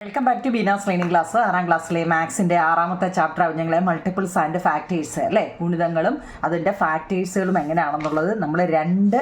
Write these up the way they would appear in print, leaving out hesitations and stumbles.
Welcome back to ബീനാസ് training class. 6ാം ക്ലാസ്സിലെ മാത്സിൻ്റെ 6ാമത്തെ ചാപ്റ്റർ ഞങ്ങളെ മൾട്ടിപ്പിൾസ് ആൻഡ് ഫാക്ടേഴ്സ് അല്ലേ, ഗുണിതങ്ങളും അതിൻ്റെ ഫാക്ടേഴ്സുകളും എങ്ങനെയാണെന്നുള്ളത് നമ്മൾ 2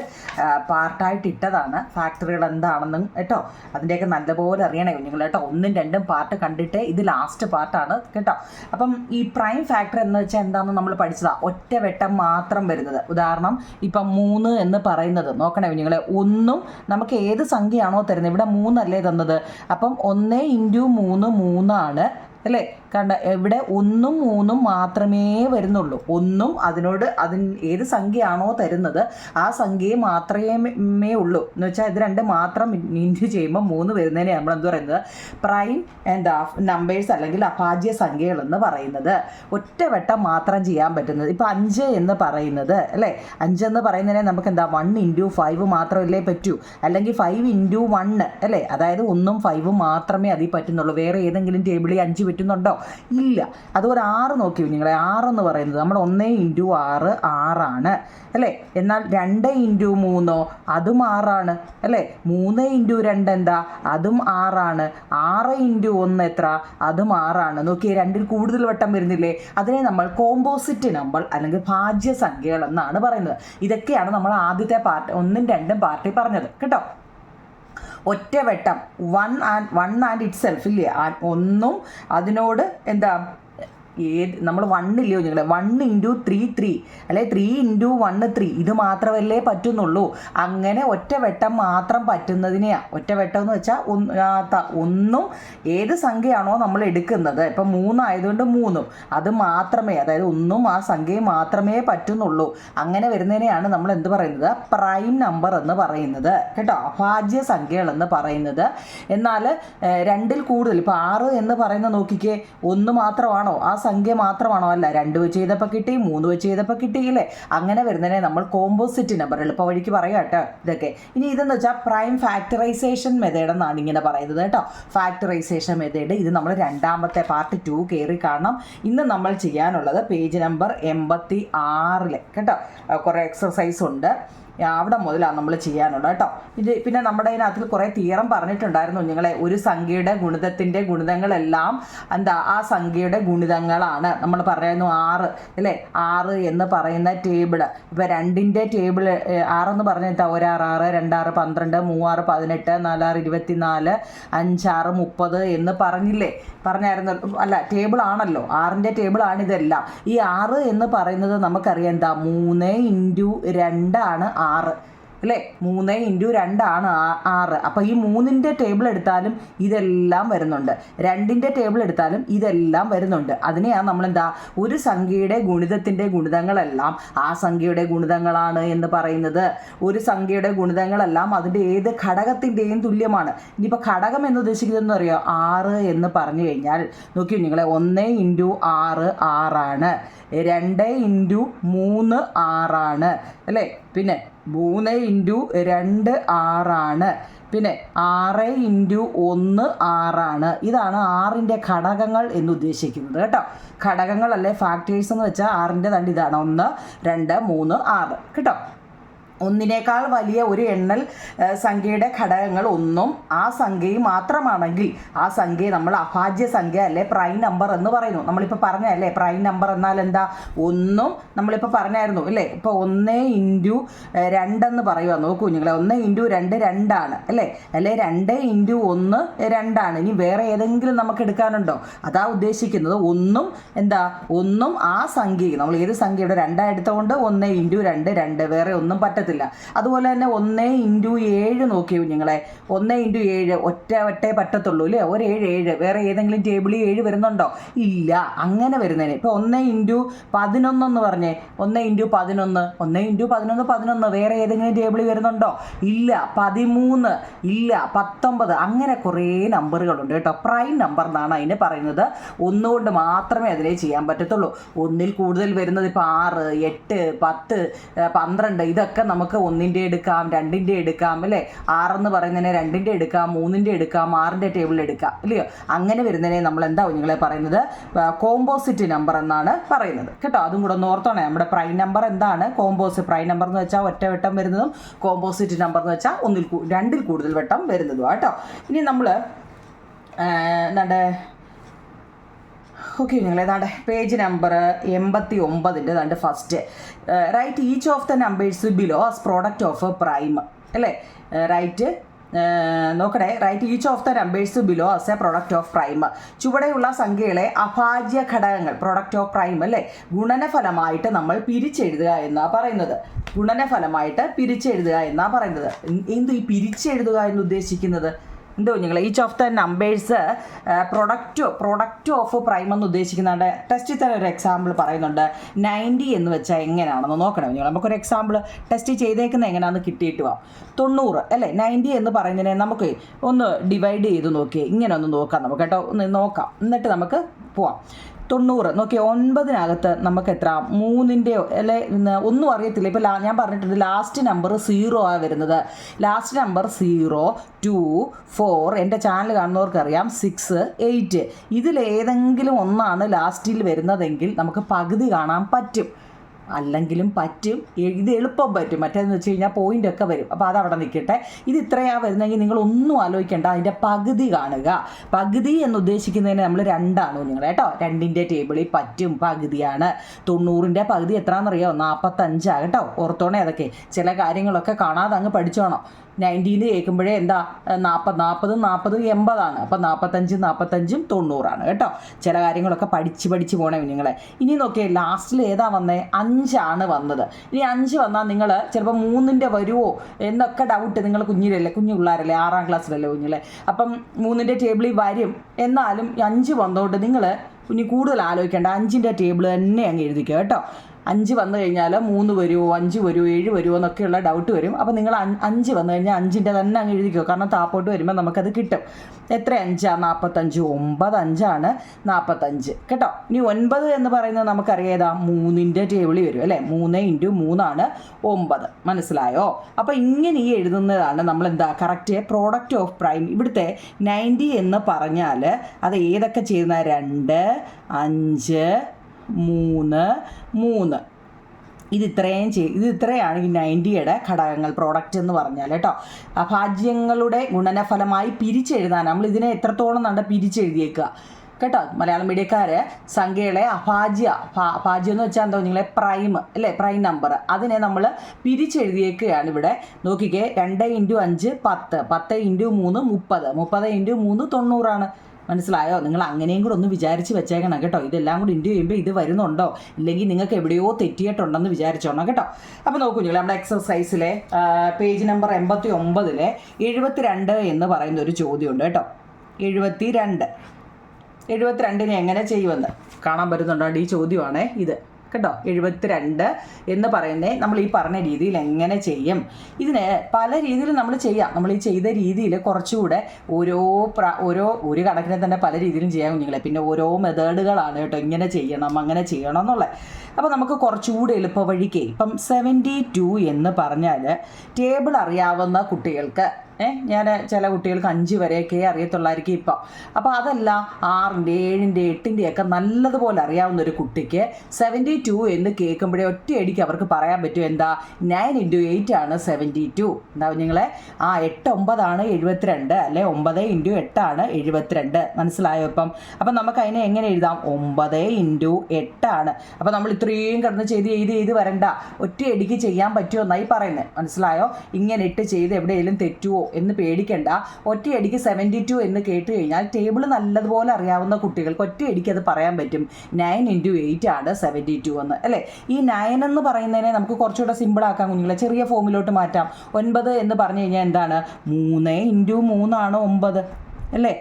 പാർട്ടായിട്ട് ഇട്ടതാണ്. ഫാക്ടറികൾ എന്താണെന്നും കേട്ടോ, അതിൻ്റെയൊക്കെ നല്ലപോലെ അറിയണേ കുഞ്ഞുങ്ങൾ കേട്ടോ. 1ഉം 2ഉം പാർട്ട് കണ്ടിട്ട് ഇത് ലാസ്റ്റ് പാർട്ടാണ് കേട്ടോ. അപ്പം ഈ പ്രൈം ഫാക്ടർ എന്ന് വെച്ചാൽ എന്താണെന്ന് നമ്മൾ പഠിച്ചതാണ്. ഒറ്റ വെട്ടം മാത്രം വരുന്നത്. ഉദാഹരണം ഇപ്പം 3 എന്ന് പറയുന്നത് നോക്കണേ കുഞ്ഞുങ്ങളെ, 1ഉം നമുക്ക് ഏത് സംഖ്യയാണോ തരുന്നത്, ഇവിടെ 3 അല്ലേ തന്നത്, അപ്പം 1 × 3 3 അല്ലേ. കണ്ട, ഇവിടെ 1ഉം 3ഉം മാത്രമേ വരുന്നുള്ളൂ. 1ഉം ഏത് സംഖ്യയാണോ തരുന്നത് ആ സംഖ്യയെ മാത്രമേ ഉള്ളൂ എന്ന് വെച്ചാൽ ഇത് 2 മാത്രം ഇൻറ്റു ചെയ്യുമ്പോൾ 3 വരുന്നതിനെ നമ്മൾ എന്ത് പറയുന്നത്, പ്രൈം ആൻഡ് നമ്പേഴ്സ് അല്ലെങ്കിൽ അഭാജ്യ സംഖ്യകൾ എന്ന് പറയുന്നത്. ഒറ്റവട്ടം മാത്രം ചെയ്യാൻ പറ്റുന്നത്. ഇപ്പോൾ 5 എന്ന് പറയുന്നത് അല്ലേ, 5 എന്ന് പറയുന്നതിനെ നമുക്ക് എന്താ 1 × 5 മാത്രമല്ലേ പറ്റൂ, അല്ലെങ്കിൽ 5 × 1 അല്ലേ, അതായത് 1ഉം 5ഉം മാത്രമേ അതിൽ പറ്റുന്നുള്ളൂ. വേറെ ഏതെങ്കിലും ടേബിളിൽ 5 പറ്റുന്നുണ്ടോ? ഇല്ല. അതുപോലെ 6 നോക്കി നിങ്ങളെ, 6 എന്ന് പറയുന്നത് നമ്മൾ 1 × 6 6 അല്ലേ. എന്നാൽ 2 × 3 അതും 6 അല്ലേ. 3 × 2 എന്താ, അതും 6 6 × 1 എത്ര, അതും 6 നോക്കിയേ, 2ൽ കൂടുതൽ വട്ടം വരുന്നില്ലേ. അതിനെ നമ്മൾ കോമ്പോസിറ്റ് നമ്പർ അല്ലെങ്കിൽ ഭാജ്യ സംഖ്യകൾ എന്നാണ് പറയുന്നത്. ഇതൊക്കെയാണ് നമ്മൾ ആദ്യത്തെ പാർട്ട് 1ഉം 2ഉം പാർട്ടിൽ പറഞ്ഞത് കേട്ടോ. ഒറ്റവട്ടം വൺ ആൻഡ് ഇറ്റ് സെൽഫ് ഇല്ലേ, 1ഉം അതിനോട് എന്താ നമ്മൾ 1 ഇല്ലയോ നിങ്ങളെ, 1 × 3 3 അല്ലെ, 3 × 1 3 ഇത് മാത്രമല്ലേ പറ്റുന്നുള്ളൂ. അങ്ങനെ ഒറ്റവട്ടം മാത്രം പറ്റുന്നതിനെയാണ് ഒറ്റവട്ടം എന്ന് വെച്ചാൽ. 1ഉം ഏത് സംഖ്യയാണോ നമ്മൾ എടുക്കുന്നത്, ഇപ്പം 3 ആയതുകൊണ്ട് 3ഉം അത് മാത്രമേ, അതായത് 1ഉം ആ സംഖ്യയെ മാത്രമേ പറ്റുന്നുള്ളൂ. അങ്ങനെ വരുന്നതിനെയാണ് നമ്മൾ എന്ത് പറയുന്നത്, പ്രൈം നമ്പർ എന്ന് പറയുന്നത് കേട്ടോ, അഭാജ്യ സംഖ്യകൾ എന്ന് പറയുന്നത്. എന്നാൽ 2ൽ കൂടുതൽ, ഇപ്പോൾ 6 എന്ന് പറയുന്നത് നോക്കിക്കേ, 1 മാത്രമാണോ ആ സംഖ്യ മാത്രമാണോ, അല്ല, 2 വെച്ച് ചെയ്തപ്പോൾ കിട്ടി, 3 വെച്ച് ചെയ്തപ്പോൾ കിട്ടിയില്ലേ. അങ്ങനെ വരുന്നതിനെ നമ്മൾ കോമ്പോസിറ്റ് നമ്പർ, എളുപ്പ വഴിക്ക് പറയാം കേട്ടോ ഇതൊക്കെ. ഇനി ഇതെന്ന് വെച്ചാൽ പ്രൈം ഫാക്ടറൈസേഷൻ മെത്തേഡ് എന്നാണ് ഇങ്ങനെ പറയുന്നത് കേട്ടോ. ഫാക്ടറൈസേഷൻ മെത്തേഡ് ഇത് നമ്മൾ 2ാമത്തെ പാർട്ട് 2 കയറി കാണണം. ഇന്ന് നമ്മൾ ചെയ്യാനുള്ളത് പേജ് നമ്പർ 86 കേട്ടോ. കുറേ എക്സസൈസ് ഉണ്ട്, അവിടെ മുതലാണ് നമ്മൾ ചെയ്യാനുള്ളത് കേട്ടോ. ഇത് പിന്നെ നമ്മുടെ അതിനകത്ത് കുറേ തിയറം പറഞ്ഞിട്ടുണ്ടായിരുന്നു നിങ്ങളെ. ഒരു സംഖ്യയുടെ ഗുണിതത്തിൻ്റെ ഗുണിതങ്ങളെല്ലാം എന്താ ആ സംഖ്യയുടെ ഗുണിതങ്ങളാണ്. നമ്മൾ പറയുന്നു 6 അല്ലേ, 6 എന്ന് പറയുന്ന ടേബിള്, ഇപ്പോൾ 2ൻ്റെ ടേബിൾ 6 എന്ന് പറഞ്ഞാൽ 1 6 2 6 12 3 6 18 4 6 24 5 6 30 എന്ന് പറഞ്ഞായിരുന്നു അല്ല, ടേബിൾ ആണല്ലോ, 6ൻ്റെ ടേബിൾ ആണ് ഇതെല്ലാം. ഈ 6 എന്ന് പറയുന്നത് നമുക്കറിയാം എന്താ, 3 × 2 ആണ് 6 അല്ലേ, 3 × 2 ആണ് 6. അപ്പോൾ ഈ 3ൻ്റെ ടേബിൾ എടുത്താലും ഇതെല്ലാം വരുന്നുണ്ട്, 2ൻ്റെ ടേബിൾ എടുത്താലും ഇതെല്ലാം വരുന്നുണ്ട്. അതിനെയാണ് നമ്മളെന്താ, ഒരു സംഖ്യയുടെ ഗുണിതത്തിൻ്റെ ഗുണിതങ്ങളെല്ലാം ആ സംഖ്യയുടെ ഗുണിതങ്ങളാണ് എന്ന് പറയുന്നത്. ഒരു സംഖ്യയുടെ ഗുണിതങ്ങളെല്ലാം അതിൻ്റെ ഏത് ഘടകത്തിൻ്റെയും തുല്യമാണ്. ഇനിയിപ്പോൾ ഘടകം എന്ന് ഉദ്ദേശിക്കുന്നതെന്ന് അറിയോ, 6 എന്ന് പറഞ്ഞു കഴിഞ്ഞാൽ നോക്കിയോ നിങ്ങളെ, 1 × 6 6 2 × 3 6 അല്ലേ, പിന്നെ 3 × 2 6 പിന്നെ 6 × 1 6 ഇതാണ് 6ൻ്റെ ഘടകങ്ങൾ എന്ന് ഉദ്ദേശിക്കുന്നത് കേട്ടോ. ഘടകങ്ങളല്ലേ ഫാക്ടേഴ്സ് എന്ന് വെച്ചാൽ 6ൻ്റെ തണ്ട് ഇതാണ്, 1 2 3 6 കേട്ടോ. ഒന്നിനേക്കാൾ വലിയ ഒരു എണ്ണൽ സംഖ്യയുടെ ഘടകങ്ങൾ 1ഉം ആ സംഖ്യയും മാത്രമാണെങ്കിൽ ആ സംഖ്യയെ നമ്മൾ അഭാജ്യ സംഖ്യ അല്ലെ പ്രൈം നമ്പർ എന്ന് പറയുന്നു. നമ്മളിപ്പോൾ പറഞ്ഞല്ലേ പ്രൈം നമ്പർ എന്നാൽ എന്താ, 1ഉം നമ്മളിപ്പോൾ പറഞ്ഞായിരുന്നു അല്ലേ. ഇപ്പോൾ 1 × 2 എന്ന് പറയുക, നോക്കൂ കുഞ്ഞുങ്ങളെ, 1 × 2 2 അല്ലേ, 2 × 1 2. ഇനി വേറെ ഏതെങ്കിലും നമുക്ക് എടുക്കാനുണ്ടോ, അതാ ഉദ്ദേശിക്കുന്നത്. 1ഉം എന്താ, 1ഉം ആ സംഖ്യയും നമ്മൾ ഏത് സംഖ്യയുടെ 2 എടുത്തുകൊണ്ട് 1 × 2 2, വേറെ ഒന്നും പറ്റത്തില്ല. അതുപോലെ തന്നെ 1 × 7 നോക്കിയോ നിങ്ങളെ, 1 × 7 ഒറ്റേ പറ്റത്തുള്ളൂ അല്ലേ, ഒരു 7 വേറെ ഏതെങ്കിലും ടേബിളിൽ 7 വരുന്നുണ്ടോ, ഇല്ല. അങ്ങനെ വരുന്നതിന് ഇപ്പോൾ 1 × 11 എന്ന് പറഞ്ഞേ, 1 × 11 1 × 11 11 വേറെ ഏതെങ്കിലും ടേബിളിൽ വരുന്നുണ്ടോ, ഇല്ല. 13 ഇല്ല, 19 അങ്ങനെ കുറേ നമ്പറുകളുണ്ട് കേട്ടോ. പ്രൈം നമ്പർ എന്നാണ് അതിന് പറയുന്നത്. 1 കൊണ്ട് മാത്രമേ അതിനെ ചെയ്യാൻ പറ്റത്തുള്ളൂ. 1ൽ കൂടുതൽ വരുന്നത് ഇപ്പോൾ 6 8 10 12 ഇതൊക്കെ നമുക്ക് 1ൻ്റെ എടുക്കാം, 2ൻ്റെ എടുക്കാം അല്ലേ. 6 എന്ന് പറയുന്നതിനെ 2ൻ്റെ എടുക്കാം, 3ൻ്റെ എടുക്കാം, 6ൻ്റെ ടേബിൾ എടുക്കാം ഇല്ലയോ. അങ്ങനെ വരുന്നതിനെ നമ്മൾ എന്താ നിങ്ങളെ പറയുന്നത്, കോമ്പോസിറ്റ് നമ്പർ എന്നാണ് പറയുന്നത് കേട്ടോ. അതും കൂടെ ഒന്ന് ഓർത്തോണേ. നമ്മുടെ പ്രൈം നമ്പർ എന്താണ്, പ്രൈം നമ്പർ എന്ന് വെച്ചാൽ ഒറ്റ വട്ടം വരുന്നതും കോമ്പോസിറ്റ് നമ്പർ എന്ന് വെച്ചാൽ 2ൽ കൂടുതൽ വട്ടം വരുന്നതും കേട്ടോ. ഇനി നമ്മൾ എന്താണ്ട് ഓക്കെ നിങ്ങൾ ഏതാണ്ട് പേജ് നമ്പർ 89 ഏതാണ്ട് first write each of the numbers below as product of prime അല്ലേ റൈറ്റ് നോക്കണേ write each of the numbers below as a product of prime ചുവടെയുള്ള സംഖ്യകളെ അഭാജ്യ ഘടകങ്ങൾ പ്രൊഡക്റ്റ് ഓഫ് പ്രൈം അല്ലേ ഗുണനഫലമായിട്ട് നമ്മൾ പിരിച്ചെഴുതുക എന്നാണ് പറയുന്നത് ഗുണനഫലമായിട്ട് പിരിച്ചെഴുതുക എന്നാണ് പറയുന്നത് എന്ത് ഈ പിരിച്ചെഴുതുക എന്ന് ഉദ്ദേശിക്കുന്നത് എന്തോ നിങ്ങൾ each of the numbers product of prime എന്ന് ഉദ്ദേശിക്കുന്നുണ്ട് ടെസ്റ്റിൽ തന്നെ ഒരു എക്സാമ്പിൾ പറയുന്നുണ്ട് 90 എന്ന് വെച്ചാൽ എങ്ങനെയാണെന്ന് നോക്കണം നിങ്ങൾ നമുക്കൊരു എക്സാമ്പിൾ ടെസ്റ്റ് ചെയ്തേക്കുന്നത് എങ്ങനെയാണെന്ന് കിട്ടിയിട്ട് പോവാം 90 അല്ലേ 90 എന്ന് പറയുന്നതിനെ നമുക്ക് ഒന്ന് ഡിവൈഡ് ചെയ്ത് നോക്കിയേ ഇങ്ങനെ ഒന്ന് നോക്കാം നമുക്ക് കേട്ടോ ഒന്ന് നോക്കാം എന്നിട്ട് നമുക്ക് പോവാം 90 നോക്കി 9-നകത്ത് നമുക്ക് എത്ര 3-ൻ്റെ അല്ലെ ഒന്നും അറിയത്തില്ല ഇപ്പോൾ ഞാൻ പറഞ്ഞിട്ടുണ്ട് ലാസ്റ്റ് നമ്പർ 0 ആണ് വരുന്നത് ലാസ്റ്റ് നമ്പർ 0 2 4 എൻ്റെ ചാനൽ കാണുന്നവർക്കറിയാം 6 8 ഇതിലേതെങ്കിലും ഒന്നാണ് ലാസ്റ്റിൽ വരുന്നതെങ്കിൽ നമുക്ക് പകുതി കാണാൻ പറ്റും അല്ലെങ്കിലും പറ്റും ഇത് എളുപ്പം പറ്റും മറ്റേതെന്ന് വെച്ച് കഴിഞ്ഞാൽ പോയിൻ്റൊക്കെ വരും അപ്പോൾ അതവിടെ നിൽക്കട്ടെ ഇത് ഇത്രയാണ് വരുന്നതെങ്കിൽ നിങ്ങളൊന്നും ആലോചിക്കേണ്ട അതിൻ്റെ പകുതി കാണുക പകുതി എന്ന് ഉദ്ദേശിക്കുന്നതിന് നമ്മൾ 2 ആണ് നിങ്ങൾ കേട്ടോ 2-ൻ്റെ ടേബിളിൽ പറ്റും പകുതിയാണ് 90-ൻ്റെ പകുതി എത്രയാണെന്നറിയോ 45 കേട്ടോ ഓർത്തോണേ അതൊക്കെ ചില കാര്യങ്ങളൊക്കെ കാണാതെ അങ്ങ് പഠിച്ചോണം 90 കേൾക്കുമ്പോഴേ എന്താ 40 80 ആണ് അപ്പം 45 90 കേട്ടോ ചില കാര്യങ്ങളൊക്കെ പഠിച്ച് പോണേ നിങ്ങളെ ഇനി നോക്കിയേ ലാസ്റ്റിൽ ഏതാ വന്നേ 5 ആണ് വന്നത് ഇനി 5 വന്നാൽ നിങ്ങൾ ചിലപ്പോൾ 3-ൻ്റെ വരുമോ എന്നൊക്കെ ഡൗട്ട് നിങ്ങൾ കുഞ്ഞു പിള്ളേരല്ലേ 6-ാം ക്ലാസ്സിലല്ലേ കുഞ്ഞിലെ അപ്പം 3-ൻ്റെ ടേബിളിൽ വരും എന്നാലും 5 വന്നതുകൊണ്ട് നിങ്ങൾ ഇനി കൂടുതൽ ആലോചിക്കേണ്ട 5-ൻ്റെ ടേബിൾ തന്നെ അങ്ങ് എഴുതിക്കുക കേട്ടോ 5 വന്നു കഴിഞ്ഞാൽ 3 വരുമോ 5 വരുമോ 7 വരുമോ എന്നൊക്കെയുള്ള ഡൗട്ട് വരും അപ്പോൾ നിങ്ങൾ 5 വന്നു കഴിഞ്ഞാൽ 5-ൻ്റെ തന്നെ അങ്ങ് എഴുതിക്കോ കാരണം താപ്പോട്ട് വരുമ്പോൾ നമുക്കത് കിട്ടും എത്ര 5 45 9 5 45 കേട്ടോ ഇനി 9 എന്ന് പറയുന്നത് നമുക്കറിയാം ഏതാ 3-ൻ്റെ ടേബിളിൽ വരും അല്ലേ 3 × 3 9 മനസ്സിലായോ അപ്പോൾ ഇങ്ങനെ ഈ എഴുതുന്നതാണ് നമ്മൾ എന്താ കറക്റ്റ് പ്രോഡക്റ്റ് ഓഫ് പ്രൈം ഇവിടുത്തെ 90 എന്ന് പറഞ്ഞാൽ അത് ഏതൊക്കെ ചെയ്യുന്ന 2 5 3 ഇത് ഇത്രയാണ് ഈ 90-യുടെ ഘടകങ്ങൾ പ്രോഡക്റ്റ് എന്ന് പറഞ്ഞാൽ കേട്ടോ അഭാജ്യങ്ങളുടെ ഗുണനഫലമായി പിരിച്ചെഴുതാൻ നമ്മൾ ഇതിനെ എത്രത്തോളം നല്ല പിരിച്ചെഴുതിയേക്കുക കേട്ടോ മലയാളം മീഡിയക്കാർ സംഖ്യകളെ അഭാജ്യം എന്ന് വെച്ചാൽ എന്താ നിങ്ങളെ പ്രൈം അല്ലേ പ്രൈം നമ്പർ അതിനെ നമ്മൾ പിരിച്ചെഴുതിയേക്കുകയാണ് ഇവിടെ നോക്കിക്കേ 2 × 5 10 10 × 3 30 30 × 3 90 മനസ്സിലായോ നിങ്ങൾ അങ്ങനെയും കൂടെ ഒന്ന് വിചാരിച്ച് വെച്ചേക്കണം കേട്ടോ ഇതെല്ലാം കൂടി ഇൻറ്റു ചെയ്യുമ്പോൾ ഇത് വരുന്നുണ്ടോ ഇല്ലെങ്കിൽ നിങ്ങൾക്ക് എവിടെയോ തെറ്റിയിട്ടുണ്ടെന്ന് വിചാരിച്ചോണം കേട്ടോ അപ്പോൾ നോക്കൂ നിങ്ങൾ നമ്മുടെ എക്സസൈസിലെ പേജ് നമ്പർ 89-ലെ 72 എന്ന് പറയുന്ന ഒരു ചോദ്യമുണ്ട് കേട്ടോ 72 എങ്ങനെ ചെയ്യുമെന്ന് കാണാൻ പറ്റുന്നുണ്ടോ ഈ ചോദ്യമാണേ ഇത് കേട്ടോ 72 എന്ന് പറയുന്നത് നമ്മൾ ഈ പറഞ്ഞ രീതിയിൽ എങ്ങനെ ചെയ്യും ഇതിന് പല രീതിയിൽ നമ്മൾ ചെയ്യാം നമ്മൾ ഈ ചെയ്ത രീതിയിൽ കുറച്ചുകൂടെ ഒരു കണക്കിനെ തന്നെ പല രീതിയിലും ചെയ്യാൻ കുഞ്ഞുങ്ങളെ പിന്നെ ഓരോ മെത്തേഡുകളാണ് കേട്ടോ ഇങ്ങനെ ചെയ്യണം അങ്ങനെ ചെയ്യണം എന്നുള്ളത് അപ്പോൾ നമുക്ക് കുറച്ചുകൂടെ എളുപ്പ വഴിക്ക് ഇപ്പം 72 എന്ന് പറഞ്ഞാൽ ടേബിൾ അറിയാവുന്ന കുട്ടികൾക്ക് ഞാൻ ചില കുട്ടികൾക്ക് 5 വരെയൊക്കെ അറിയത്തുള്ളായിരിക്കും ഇപ്പം അപ്പോൾ അതല്ല 6-ൻ്റെ 7-ൻ്റെ 8-ൻ്റെ ഒക്കെ നല്ലതുപോലെ അറിയാവുന്ന ഒരു കുട്ടിക്ക് 72 എന്ന് കേൾക്കുമ്പോഴേ ഒറ്റയടിക്ക് അവർക്ക് പറയാൻ പറ്റും എന്താ 9 × 8 ആണ് 72 എന്താ നിങ്ങളെ 8 9 ആണ് 72 അല്ലെ 9 × 8 ആണ് 72 മനസ്സിലായോ ഇപ്പം അപ്പം നമുക്ക് അതിനെ എങ്ങനെ എഴുതാം 9 × 8 ആണ് അപ്പോൾ നമ്മൾ ഇത്രയും കിടന്ന് ചെയ്ത് വരണ്ട ഒറ്റയടിക്ക് ചെയ്യാൻ പറ്റുമോ എന്നായി പറയുന്നത് മനസ്സിലായോ ഇങ്ങനെ ഇട്ട് ചെയ്ത് എവിടെയെങ്കിലും തെറ്റുമോ എന്ന് പേടിക്കണ്ട ഒറ്റയടിക്ക് 72 എന്ന് കേട്ട് കഴിഞ്ഞാൽ ടേബിൾ നല്ലതുപോലെ അറിയാവുന്ന കുട്ടികൾക്ക് ഒറ്റയടിക്ക് അത് പറയാൻ പറ്റും 9 × 8 ആണ് 72 എന്ന് അല്ലേ ഈ 9 എന്ന് പറയുന്നതിനെ നമുക്ക് കുറച്ചുകൂടെ സിമ്പിളാക്കാം കുഞ്ഞുങ്ങളെ ചെറിയ ഫോമിലോട്ട് മാറ്റാം 9 എന്ന് പറഞ്ഞു കഴിഞ്ഞാൽ എന്താണ് 3 × 3 ആണ് 9 അല്ലേ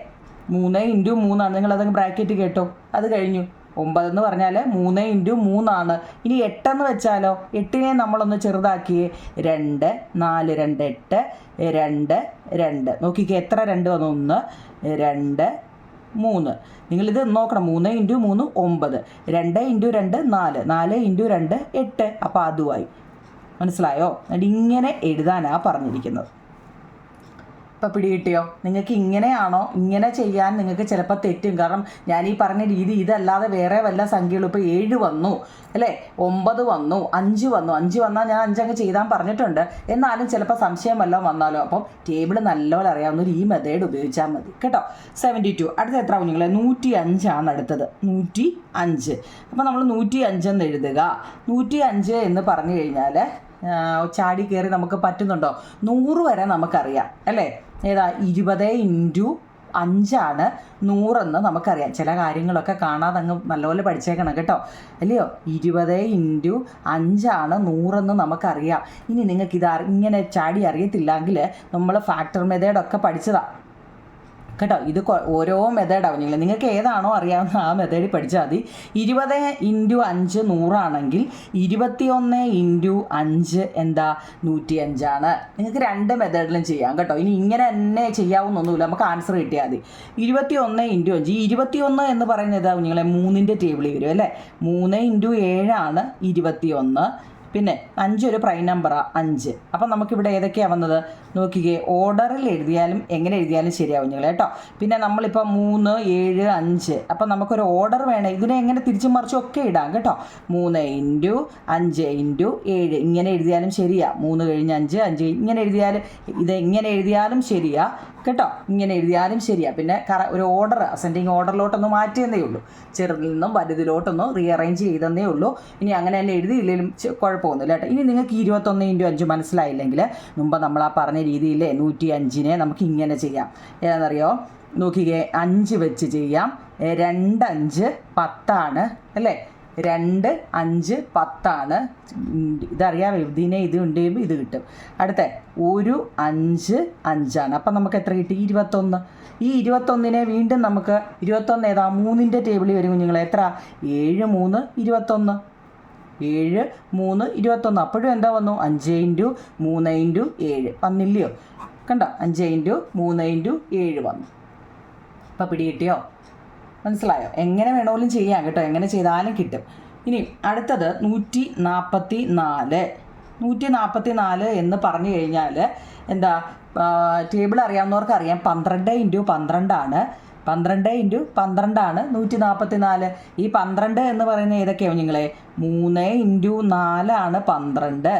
3 × 3 ആണ് നിങ്ങളതങ്ങ് ബ്രാക്കറ്റ് കേട്ടോ അത് കഴിഞ്ഞു 9 എന്ന് പറഞ്ഞാൽ 3 × 3 ആണ് ഇനി 8 എന്ന് വെച്ചാലോ 8-നെ നമ്മളൊന്ന് ചെറുതാക്കിയേ 2 4 2 8 2 നോക്കിക്കേ എത്ര 2 വന്നു 1 2 3 നിങ്ങളിത് നോക്കണം 3 × 3 9 2 × 2 4 4 × 2 8 അപ്പോൾ അതുമായി മനസ്സിലായോ എന്നിട്ട് ഇങ്ങനെ എഴുതാനാണ് പറഞ്ഞിരിക്കുന്നത് ഇപ്പം പിടികിട്ടിയോ? നിങ്ങൾക്ക് ഇങ്ങനെയാണോ? ഇങ്ങനെ ചെയ്യാൻ നിങ്ങൾക്ക് ചിലപ്പോൾ തെറ്റും. കാരണം ഞാൻ ഈ പറഞ്ഞ രീതി ഇതല്ലാതെ വേറെ വല്ല സംഖ്യകളും ഇപ്പോൾ 7 വന്നു അല്ലേ, 9 വന്നു, 5 വന്നു. 5 വന്നാൽ ഞാൻ 5 അങ്ങ് ചെയ്താൽ പറഞ്ഞിട്ടുണ്ട്. എന്നാലും ചിലപ്പോൾ സംശയം വല്ലതും വന്നാലോ. അപ്പം ടേബിൾ നല്ലപോലെ അറിയാവുന്നൊരു ഈ മെത്തേഡ് ഉപയോഗിച്ചാൽ മതി കേട്ടോ. 72. അടുത്ത എത്ര കുഞ്ഞുങ്ങളെ? 105 അടുത്തത്. 105. അപ്പോൾ നമ്മൾ 105 എന്ന് എഴുതുക. 105 എന്ന് പറഞ്ഞു കഴിഞ്ഞാൽ ചാടി കയറി നമുക്ക് പറ്റുന്നുണ്ടോ? 100 വരെ നമുക്കറിയാം അല്ലേ. ഏതാ? 20 × 5 100 നമുക്കറിയാം. ചില കാര്യങ്ങളൊക്കെ കാണാതെ അങ്ങ് നല്ലപോലെ പഠിച്ചേക്കണം കേട്ടോ, അല്ലയോ. 20 × 5 100 നമുക്കറിയാം. ഇനി നിങ്ങൾക്കിത് ഇങ്ങനെ ചാടി അറിയത്തില്ലെങ്കിൽ നമ്മൾ ഫാക്ടർ മെത്തേഡൊക്കെ പഠിച്ചതാണ് കേട്ടോ. ഇത് ഓരോ മെത്തേഡാവും. നിങ്ങൾക്ക് ഏതാണോ അറിയാവുന്ന ആ മെത്തേഡിൽ പഠിച്ചാൽ മതി. 20 × 5 100 21 × 5 എന്താ? 105. നിങ്ങൾക്ക് 2 മെത്തേഡിലും ചെയ്യാം കേട്ടോ. ഇനി ഇങ്ങനെ തന്നെ ചെയ്യാവുന്നൊന്നുമില്ല, നമുക്ക് ആൻസർ കിട്ടിയാൽ മതി. 21 × 5. 21 എന്ന് പറയുന്നത് ഏതാ കുഞ്ഞുങ്ങളെ? 3ൻ്റെ ടേബിളിൽ വരും അല്ലേ. 3 × 7 21. പിന്നെ 5 ഒരു പ്രൈം നമ്പറാണ് 5. അപ്പം നമുക്കിവിടെ ഏതൊക്കെയാണ് വന്നത് നോക്കിക്കേ. ഓർഡറിൽ എഴുതിയാലും എങ്ങനെ എഴുതിയാലും ശരിയാവും നിങ്ങൾ കേട്ടോ. പിന്നെ നമ്മളിപ്പോൾ 3, 7, 5. അപ്പം നമുക്കൊരു ഓർഡർ വേണം. ഇതിനെ എങ്ങനെ തിരിച്ചും മറിച്ചും ഒക്കെ ഇടാം കേട്ടോ. 3 × 5 × 7 ഇങ്ങനെ എഴുതിയാലും ശരിയാ. 3 കഴിഞ്ഞ് 5, 5 ഇങ്ങനെ എഴുതിയാലും ഇതെങ്ങനെ എഴുതിയാലും ശരിയാ കേട്ടോ. ഇങ്ങനെ എഴുതിയാലും ശരിയാ. പിന്നെ ഒരു ഓർഡർ അസെൻഡിങ് ഓർഡറിലോട്ടൊന്ന് മാറ്റിയെന്നേ ഉള്ളൂ. ചെറുതിൽ നിന്നും വലുതിലോട്ടൊന്ന് റീഅറേഞ്ച് ചെയ്തെന്നേ ഉള്ളൂ. ഇനി അങ്ങനെ തന്നെ എഴുതിയില്ലെങ്കിലും കുഴപ്പമൊന്നുമില്ല കേട്ടോ. ഇനി നിങ്ങൾക്ക് 21 × 5 മനസ്സിലായില്ലെങ്കിൽ മുമ്പ് നമ്മൾ ആ പറഞ്ഞ രീതിയില്ലേ 105നെ നമുക്ക് ഇങ്ങനെ ചെയ്യാം. ഏതാണെന്നറിയോ? നോക്കിക്കേ, 5 വെച്ച് ചെയ്യാം. 2 5 10 അല്ലേ. 2 5 10. ഇതറിയാമോ? ഇതിനെ ഇത് ഉണ്ട് ഇത് കിട്ടും. അടുത്ത 1 5 5. അപ്പം നമുക്ക് എത്ര കിട്ടി? 21. ഈ 21നെ വീണ്ടും നമുക്ക് 21 ഏതാ? 3ൻ്റെ ടേബിളിൽ വരും കുഞ്ഞുങ്ങളെ. എത്ര? 7 3 21. 7 3 21. അപ്പോഴും എന്താ വന്നു? 5 × 3 × 7 വന്നില്ലയോ? കണ്ടോ? 5 × 3 × 7 വന്നു. അപ്പം പിടികിട്ടിയോ? മനസ്സിലായോ? എങ്ങനെ വേണമെങ്കിലും ചെയ്യാം കേട്ടോ, എങ്ങനെ ചെയ്താലും കിട്ടും. ഇനി അടുത്തത് 144. 144 എന്ന് പറഞ്ഞു കഴിഞ്ഞാൽ എന്താ? ടേബിൾ അറിയാവുന്നവർക്ക് അറിയാം. 12 × 12 12 × 12 144. ഈ 12 എന്ന് പറയുന്നത് ഏതൊക്കെയാണ് നിങ്ങളെ? 3 × 4 12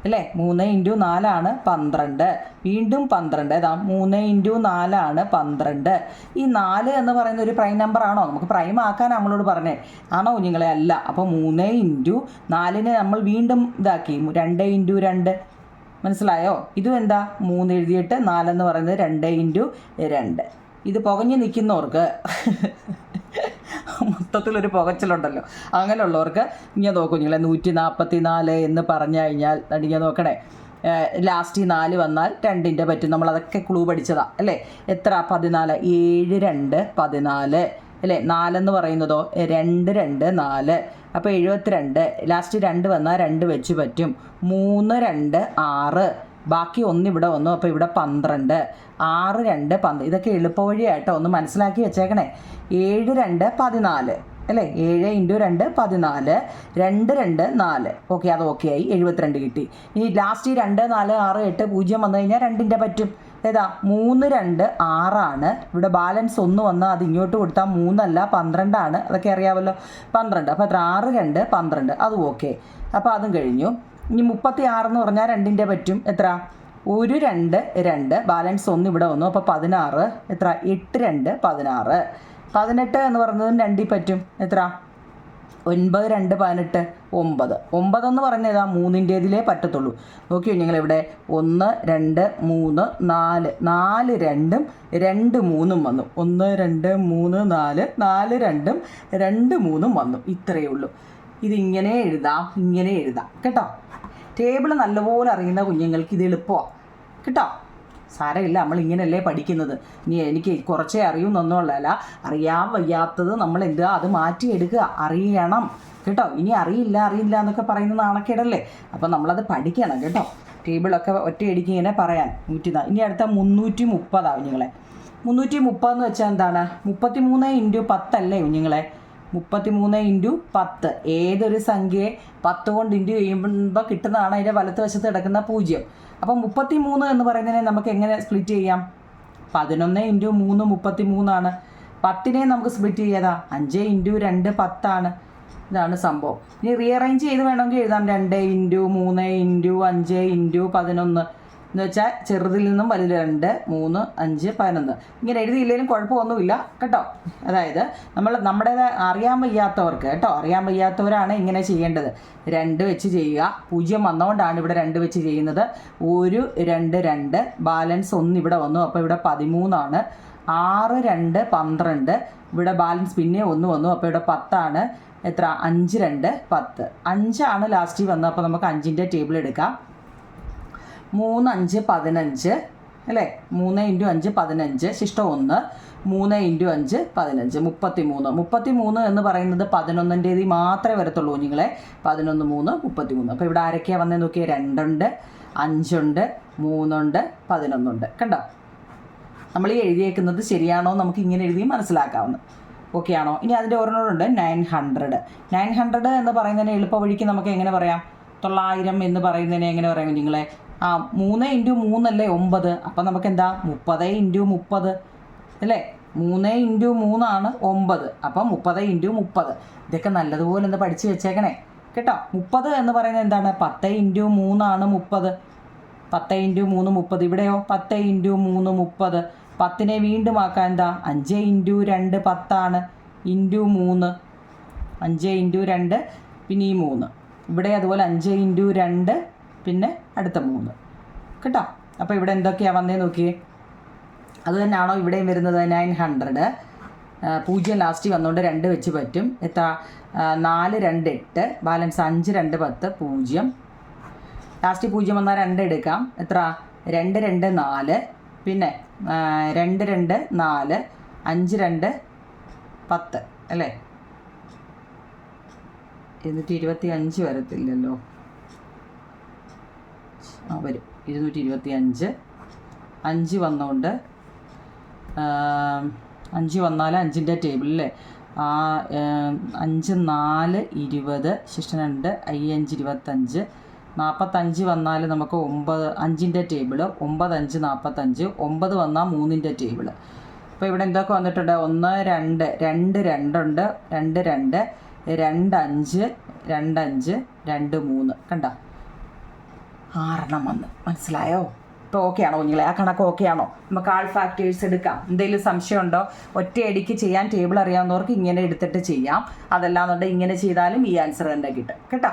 അല്ലേ. 3 × 4 12. വീണ്ടും 12. ഏതാ? 3 × 4 12. ഈ 4 എന്ന് പറയുന്ന ഒരു പ്രൈം നമ്പർ ആണോ? നമുക്ക് പ്രൈം ആക്കാൻ നമ്മളോട് പറഞ്ഞേ ആണോ കുഞ്ഞുങ്ങളെ? അല്ല. അപ്പോൾ 3 × 4നെ നമ്മൾ വീണ്ടും ഇതാക്കി 2 × 2. മനസ്സിലായോ? ഇതും എന്താ? 3 എഴുതിയിട്ട് 4 എന്ന് പറയുന്നത് 2 × 2. ഇത് പുകഞ്ഞ് നിൽക്കുന്നവർക്ക് മൊത്തത്തിലൊരു പുകച്ചിലുണ്ടല്ലോ, അങ്ങനെയുള്ളവർക്ക് ഇങ്ങനെ നോക്കും നിങ്ങൾ. 144 എന്ന് പറഞ്ഞു കഴിഞ്ഞാൽ ഇങ്ങനെ നോക്കണേ. ലാസ്റ്റ് 4 വന്നാൽ 2ൻ്റെ പറ്റും. നമ്മളതൊക്കെ ക്ലൂ പഠിച്ചതാ അല്ലേ. എത്ര? 14. 7 2 14 അല്ലേ. 4 എന്ന് പറയുന്നതോ 2 2 4. അപ്പോൾ 72. ലാസ്റ്റ് 2 വന്നാൽ 2 വെച്ച് പറ്റും. 3 2 6. ബാക്കി 1 ഇവിടെ വന്നു. അപ്പോൾ ഇവിടെ 12. 6 2 12. ഇതൊക്കെ എളുപ്പവഴിയായിട്ടോ, ഒന്ന് മനസ്സിലാക്കി വെച്ചേക്കണേ. 7 2 14 അല്ലേ. 7 × 2 14. 2 2 4. ഓക്കെ, അത് ഓക്കെ ആയി. 72 കിട്ടി. ഇനി ലാസ്റ്റ് 2 4 6 8 0 വന്നു കഴിഞ്ഞാൽ 2ൻ്റെ പറ്റും. ഏതാ? 3 2 6. ഇവിടെ ബാലൻസ് 1 വന്നാൽ അത് ഇങ്ങോട്ട് കൊടുത്താൽ 3 അല്ല 12. അതൊക്കെ അറിയാമല്ലോ. 12. അപ്പോൾ എത്ര? 6 2 12. അതും ഓക്കെ. അപ്പോൾ അതും കഴിഞ്ഞു. ഇനി 36 എന്ന് പറഞ്ഞാൽ 2ൻ്റെ പറ്റും. എത്ര? 1 2 2. ബാലൻസ് 1 ഇവിടെ വന്നു. അപ്പോൾ 16. എത്ര? 8 2 16. 18 എന്ന് പറയുന്നതും 2ൽ പറ്റും. എത്ര? 9 2 18. 9. 9 എന്ന് പറഞ്ഞതാ 3ൻ്റേതിലേ പറ്റത്തുള്ളൂ. നോക്കിയോ നിങ്ങളിവിടെ 1 2 3 4. 4 2ഉം 2 3ഉം വന്നു. 1 2 3 4. 4 2ഉം 2 3ഉം വന്നു. ഇത്രയേ ഉള്ളൂ. ഇതിങ്ങനെ എഴുതാം, ഇങ്ങനെ എഴുതാം കേട്ടോ. ടേബിൾ നല്ലപോലെ അറിയുന്ന കുഞ്ഞുങ്ങൾക്ക് ഇത് എളുപ്പമാണ് കേട്ടോ. സാരമില്ല, നമ്മൾ ഇങ്ങനെയല്ലേ പഠിക്കുന്നത്. ഇനി എനിക്ക് കുറച്ചേ അറിയുമെന്നൊന്നുമുള്ളതല്ല, അറിയാൻ വയ്യാത്തത് നമ്മൾ എന്താ അത് മാറ്റിയെടുക്കുക, അറിയണം കേട്ടോ. ഇനി അറിയില്ല എന്നൊക്കെ പറയുന്നത് നാണക്കേടല്ലേ. അപ്പം നമ്മളത് പഠിക്കണം കേട്ടോ. ടേബിളൊക്കെ ഒറ്റയടിക്ക് ഇങ്ങനെ പറയാൻ 104. ഇനി അടുത്ത 330 കുഞ്ഞുങ്ങളെ. 330 എന്ന് വെച്ചാൽ എന്താണ്? 33 × 10 അല്ലേ കുഞ്ഞുങ്ങളെ. 33 × 10. ഏതൊരു സംഖ്യയെ 10 കൊണ്ട് ഇൻറ്റു ചെയ്യുമ്പോൾ കിട്ടുന്നതാണ് അതിൻ്റെ വലത്ത് വശത്ത് കിടക്കുന്ന 0. അപ്പം 33 എന്ന് പറയുന്നതിനെ നമുക്ക് എങ്ങനെ സ്പ്ലിറ്റ് ചെയ്യാം? 11 × 3 33 10നെ നമുക്ക് സ്പ്ലിറ്റ് ചെയ്യാതാ 5 × 2 10 ഇതാണ് സംഭവം. ഇനി റീഅറേഞ്ച് ചെയ്ത് വേണമെങ്കിൽ എഴുതാം 2 × 3 × 5 × 11 എന്ന് വെച്ചാൽ ചെറുതിൽ നിന്നും വലുത് 2 3 5 11 ഇങ്ങനെ എഴുതിയില്ലെങ്കിലും കുഴപ്പമൊന്നുമില്ല കേട്ടോ. അതായത് നമ്മുടെ അറിയാൻ വയ്യാത്തവർക്ക് കേട്ടോ, അറിയാൻ വയ്യാത്തവരാണ് ഇങ്ങനെ ചെയ്യേണ്ടത്. 2 വെച്ച് ചെയ്യുക. 0 വന്നുകൊണ്ടാണ് ഇവിടെ 2 വെച്ച് ചെയ്യുന്നത്. 1 2 2 ബാലൻസ് 1 ഇവിടെ വന്നു, അപ്പോൾ ഇവിടെ 13 6 2 12 ഇവിടെ ബാലൻസ് പിന്നെ 1 വന്നു, അപ്പോൾ ഇവിടെ 10 എത്ര? 5 2 10 5 ലാസ്റ്റ് വന്നത്. അപ്പോൾ നമുക്ക് 5ൻ്റെ ടേബിൾ എടുക്കാം. 3 5 15 അല്ലേ? 3 × 5 15 ശിഷ്ടം 1 3 × 5 15 33 എന്ന് പറയുന്നത് 11ൻ്റേത് മാത്രമേ വരത്തുള്ളൂ നിങ്ങളെ. 11 3 33. അപ്പോൾ ഇവിടെ ആരൊക്കെയാണ് വന്നേ നോക്കിയാൽ 2 ഉണ്ട് 5 ഉണ്ട് 3 ഉണ്ട് 11 ഉണ്ട്. കണ്ടോ? നമ്മൾ ഈ എഴുതിയേക്കുന്നത് ശരിയാണോ നമുക്ക് ഇങ്ങനെ എഴുതി മനസ്സിലാക്കാവുന്നത്. ഓക്കെ ആണോ? ഇനി അതിൻ്റെ ഒരെണ്ണമുണ്ട് 900 എന്ന് പറയുന്നതിന് എളുപ്പ വഴിക്ക് നമുക്ക് എങ്ങനെ പറയാം? 900 എന്ന് പറയുന്നതിനെ എങ്ങനെ പറയാം നിങ്ങളെ? 3 × 3 അല്ലേ 9. അപ്പം നമുക്ക് എന്താ 30 × 30 അല്ലേ? 3 × 3 9. അപ്പം 30 × 30. ഇതൊക്കെ നല്ലതുപോലെ ഒന്ന് പഠിച്ച് വെച്ചേക്കണേ കേട്ടോ. 30 എന്ന് പറയുന്നത് എന്താണ്? 10 × 3 30. 10 × 3 30. ഇവിടെയോ 10 × 3 30. 10നെ വീണ്ടും ആക്കാൻ എന്താ? 5 × 2 10 × 3 5 × 2 പിന്നെ ഈ 3. ഇവിടെ അതുപോലെ 5 × 2 പിന്നെ അടുത്ത 3 കേട്ടോ. അപ്പോൾ ഇവിടെ എന്തൊക്കെയാണ് വന്നേ നോക്കിയേ. അത് തന്നെയാണോ ഇവിടെയും വരുന്നത്? 900 0 ലാസ്റ്റ് വന്നുകൊണ്ട് 2 വെച്ച് പറ്റും. എത്ര? 4 2 8 ബാലൻസ് 5 2 10 0 ലാസ്റ്റ് 0 വന്നാൽ 2 എടുക്കാം. എത്ര? 2 2 4 പിന്നെ 2 2 4 5 2 10 അല്ലേ? 225 വരത്തില്ലല്ലോ. വരും 225. 5 വന്നുകൊണ്ട് 5 വന്നാൽ 5ൻ്റെ ടേബിളിലെ 5 4 20 ശിഷ്ടം 2 5 25 45 വന്നാൽ നമുക്ക് 9 5ൻ്റെ ടേബിള് 9 5 45 9 വന്നാൽ 3ൻ്റെ ടേബിള്. അപ്പോൾ ഇവിടെ എന്തൊക്കെ വന്നിട്ടുണ്ട്? 1 2 2 2 ഉണ്ട് 2 2 2 5 2 3 കണ്ട 6 വന്ന്. മനസ്സിലായോ? ഇപ്പോൾ ഓക്കെ ആണോ കുഞ്ഞുങ്ങളെ? ആ കണക്ക് ഓക്കെ ആണോ? നമുക്ക് ആൾ ഫാക്ടേഴ്സ് എടുക്കാം. എന്തെങ്കിലും സംശയമുണ്ടോ? ഒറ്റയടിക്ക് ചെയ്യാൻ ടേബിൾ അറിയാവുന്നവർക്ക് ഇങ്ങനെ എടുത്തിട്ട് ചെയ്യാം. അതല്ലാന്നുണ്ടെങ്കിൽ ഇങ്ങനെ ചെയ്താലും ഈ ആൻസർ തന്നെ കിട്ടും കേട്ടോ.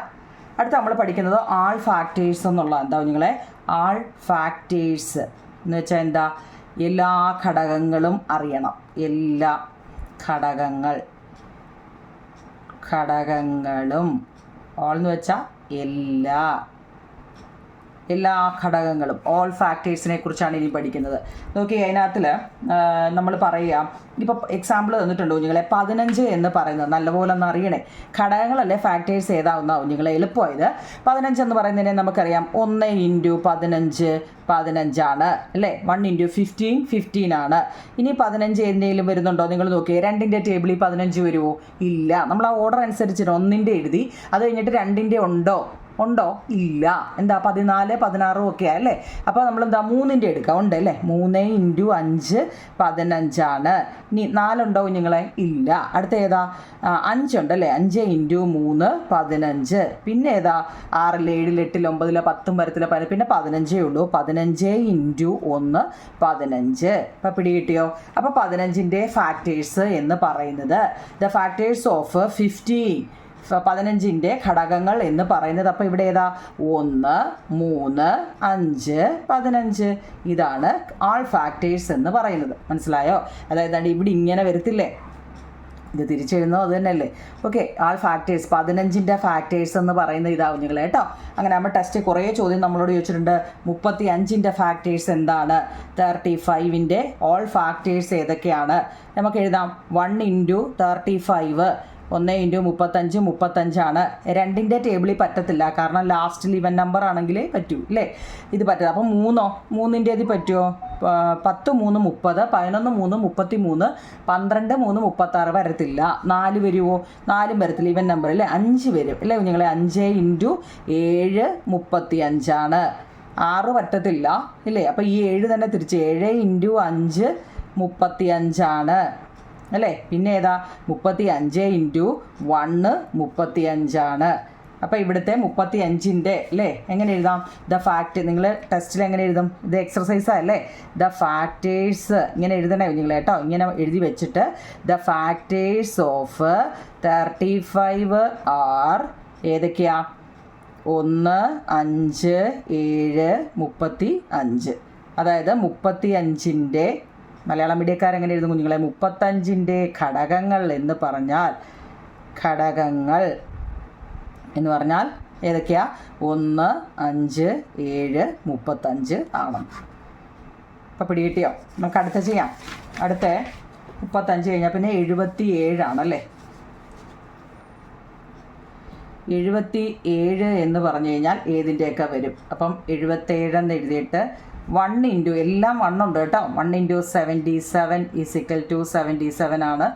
അടുത്ത നമ്മൾ പഠിക്കുന്നത് ആൾ ഫാക്ടേഴ്സ് എന്നുള്ള എന്താ കുഞ്ഞുങ്ങളെ? ആൾ ഫാക്ടേഴ്സ് എന്ന് വെച്ചാൽ എന്താ? എല്ലാ ഘടകങ്ങളും അറിയണം. എല്ലാ ഘടകങ്ങളും ഓൾ എന്ന് വെച്ചാൽ എല്ലാ ഘടകങ്ങളും ഓൾ ഫാക്ടേഴ്സിനെ കുറിച്ചാണ് ഇനി പഠിക്കുന്നത്. നോക്കി അതിനകത്തിൽ നമ്മൾ പറയാം. ഇപ്പോൾ എക്സാമ്പിൾ തന്നിട്ടുണ്ട് കുഞ്ഞുങ്ങളെ. 15 എന്ന് പറയുന്നത് നല്ലപോലെ ഒന്ന് അറിയണേ. ഘടകങ്ങളല്ലേ ഫാക്ടേഴ്സ് ഏതാവുന്ന കുഞ്ഞുങ്ങളെ? എളുപ്പമായത് 15 എന്ന് പറയുന്നതിനെ നമുക്കറിയാം 1 × 15 15 അല്ലേ? 1 × 15 15 ഇനി 15 എന്തെങ്കിലും വരുന്നുണ്ടോ? നിങ്ങൾ നോക്കിയേ. 2ൻ്റെ ടേബിളിൽ 15 വരുമോ? ഇല്ല. നമ്മൾ ആ ഓർഡർ അനുസരിച്ചിട്ട് 1ൻ്റെ എഴുതി. അത് കഴിഞ്ഞിട്ട് 2ൻ്റെ ഉണ്ടോ? ഇല്ല. എന്താ 14 16 ഒക്കെ അല്ലേ? അപ്പോൾ നമ്മളെന്താ 3ൻ്റെ എടുക്കാം. ഉണ്ട് അല്ലേ? 3 × 5 15 ഇനി 4 ഉണ്ടോ കുഞ്ഞുങ്ങളെ? ഇല്ല. അടുത്ത ഏതാ? 5 ഉണ്ടല്ലേ? 5 × 3 15 പിന്നെ ഏതാ? 6 7 8 9 10 വരത്തില്ല. പിന്നെ 15 ഉള്ളൂ. 15 × 1 15. അപ്പം പിടി കിട്ടിയോ? അപ്പോൾ 15ൻ്റെ ഫാക്ടേഴ്സ് എന്ന് പറയുന്നത് ദ ഫാക്ടേഴ്സ് ഓഫ് 15ൻ്റെ ഘടകങ്ങൾ എന്ന് പറയുന്നത്. അപ്പോൾ ഇവിടെ ഏതാ? 1 3 5 15 ഇതാണ് ആൾ ഫാക്ടേഴ്സ് എന്ന് പറയുന്നത്. മനസ്സിലായോ? അതായത് ഇവിടെ ഇങ്ങനെ വരത്തില്ലേ? ഇത് തിരിച്ചെഴുതുന്നത് അത് തന്നെയല്ലേ? ഓക്കെ. ആൾ ഫാക്ടേഴ്സ് 15ൻ്റെ ഫാക്ടേഴ്സ് എന്ന് പറയുന്നത് ഇതാ കുഞ്ഞുങ്ങളെ കേട്ടോ. അങ്ങനെ നമ്മൾ ടെസ്റ്റ് കുറേ ചോദ്യം നമ്മളോട് ചോദിച്ചിട്ടുണ്ട്. 35ൻ്റെ ഫാക്ടേഴ്സ് എന്താണ്? 35ൻ്റെ ഓൾ ഫാക്ടേഴ്സ് ഏതൊക്കെയാണ്? നമുക്ക് എഴുതാം. 1 × 35 1 × 35 35 2ൻ്റെ ടേബിളിൽ പറ്റത്തില്ല. കാരണം ലാസ്റ്റിൽ ഇവൻ നമ്പർ ആണെങ്കിലേ പറ്റൂ അല്ലേ? ഇത് പറ്റില്ല. അപ്പം 3ൻ്റെ പറ്റുമോ? 10 3 30 11 3 33 12 3 36 വരത്തില്ല. 4 വരുമോ? 4 വരത്തില്ല. ഇവൻ നമ്പർ അല്ലേ? 5 വരും അല്ലേ കുഞ്ഞുങ്ങളെ? 5 × 7 35 6 പറ്റത്തില്ല ഇല്ലേ? അപ്പോൾ ഈ 7 തന്നെ തിരിച്ച് 7 × 5 35 അല്ലേ? പിന്നെ ഏതാ 35 × 1 35. അപ്പോൾ ഇവിടുത്തെ 35ൻ്റെ അല്ലേ എങ്ങനെ എഴുതാം? ദ ഫാക്ട് നിങ്ങൾ ടെസ്റ്റിൽ എങ്ങനെ എഴുതും? ഇത് എക്സർസൈസാണ് അല്ലേ? ദ ഫാക്ടേഴ്സ് ഇങ്ങനെ എഴുതണേ നിങ്ങൾ കേട്ടോ. ഇങ്ങനെ എഴുതി വെച്ചിട്ട് ദ ഫാക്ടേഴ്സ് ഓഫ് 35 ആർ ഏതൊക്കെയാ? 1, 5, 7, 35. അതായത് 35ൻ്റെ മലയാളം മീഡിയക്കാരെങ്ങനെ എഴുതും കുഞ്ഞുങ്ങളെ? 35ൻ്റെ ഘടകങ്ങൾ എന്ന് പറഞ്ഞാൽ ഏതൊക്കെയാ? 1, 5, 7, 35 ആണ്. അപ്പോൾ പിടികിട്ടിയോ? നമുക്ക് അടുത്ത ചെയ്യാം. അടുത്ത 35 കഴിഞ്ഞാൽ പിന്നെ 77 ആണല്ലേ? 77 എന്ന് പറഞ്ഞു കഴിഞ്ഞാൽ ഏതിൻ്റെയൊക്കെ വരും? അപ്പം 77 എന്ന് എഴുതിയിട്ട് 1 × എല്ലാം 1 ഉണ്ട് കേട്ടോ. 1 × 77 = 77 ആണ്.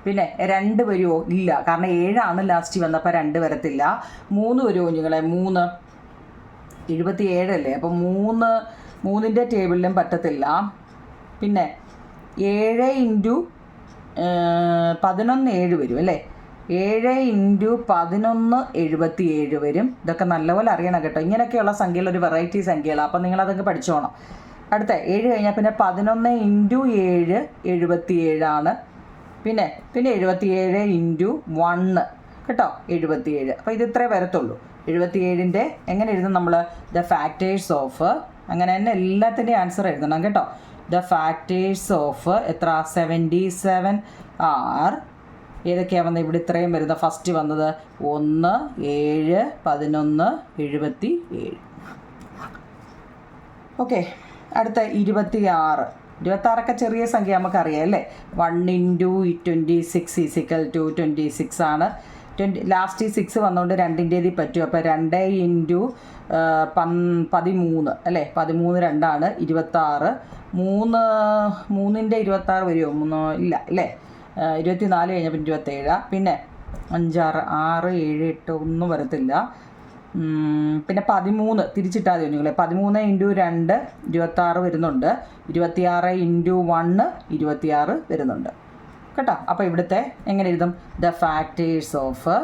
പിന്നെ 2 വരുമോ? ഇല്ല, കാരണം 7 ആണ് ലാസ്റ്റ് വന്നപ്പോൾ 2 വരത്തില്ല. 3 വരുമോ കുഞ്ഞുങ്ങളെ? 3 77 അല്ലേ? അപ്പോൾ 3ൻ്റെ ടേബിളിലും പറ്റത്തില്ല. പിന്നെ 7 × 11 7 വരും അല്ലേ? 7 × 11 77 വരും. ഇതൊക്കെ നല്ലപോലെ അറിയണം കേട്ടോ. ഇങ്ങനെയൊക്കെയുള്ള സംഖ്യകൾ ഒരു വെറൈറ്റി സംഖ്യകളാണ്. അപ്പം നിങ്ങളതൊക്കെ പഠിച്ചോണം. അടുത്ത 7 കഴിഞ്ഞാൽ പിന്നെ 11 × 7 77 ആണ്. പിന്നെ 77 × 1 കേട്ടോ 77. അപ്പോൾ ഇത് ഇത്രേ വരത്തുള്ളൂ. 77ൻ്റെ എങ്ങനെ എഴുതും നമ്മൾ? ദ ഫാക്ടേഴ്സ് ഓഫ്, അങ്ങനെ തന്നെ എല്ലാത്തിൻ്റെയും ആൻസർ എഴുതണം കേട്ടോ. ദ ഫാക്ടേഴ്സ് ഓഫ് എത്ര? 77 ആർ ഏതൊക്കെയാണ് വന്നത്? ഇവിടെ ഇത്രയും വരുന്നത്. ഫസ്റ്റ് വന്നത് 1, 7, 11, 77. ഓക്കെ, അടുത്ത 26. 26ഒക്കെ ചെറിയ സംഖ്യ നമുക്കറിയാം അല്ലേ? 1 × 26 = 26 ആണ്. ലാസ്റ്റ് 6 വന്നുകൊണ്ട് 2ൻ്റേതിൽ പറ്റും. അപ്പോൾ 2 × 13 അല്ലേ? 13 2 ആണ് 26. 3ൻ്റെ 26 വരുമോ? ഇല്ല അല്ലേ? 24 കഴിഞ്ഞപ്പോൾ 27. പിന്നെ 5, 6, 6, 7, 8 ഒന്നും വരത്തില്ല. പിന്നെ 13 തിരിച്ചിട്ടാൽ മതി കുഞ്ഞുങ്ങളെ. 13 × 2 26 വരുന്നുണ്ട്. 26 × 1 26 വരുന്നുണ്ട് കേട്ടോ. അപ്പോൾ ഇവിടുത്തെ എങ്ങനെ എഴുതും? The factors of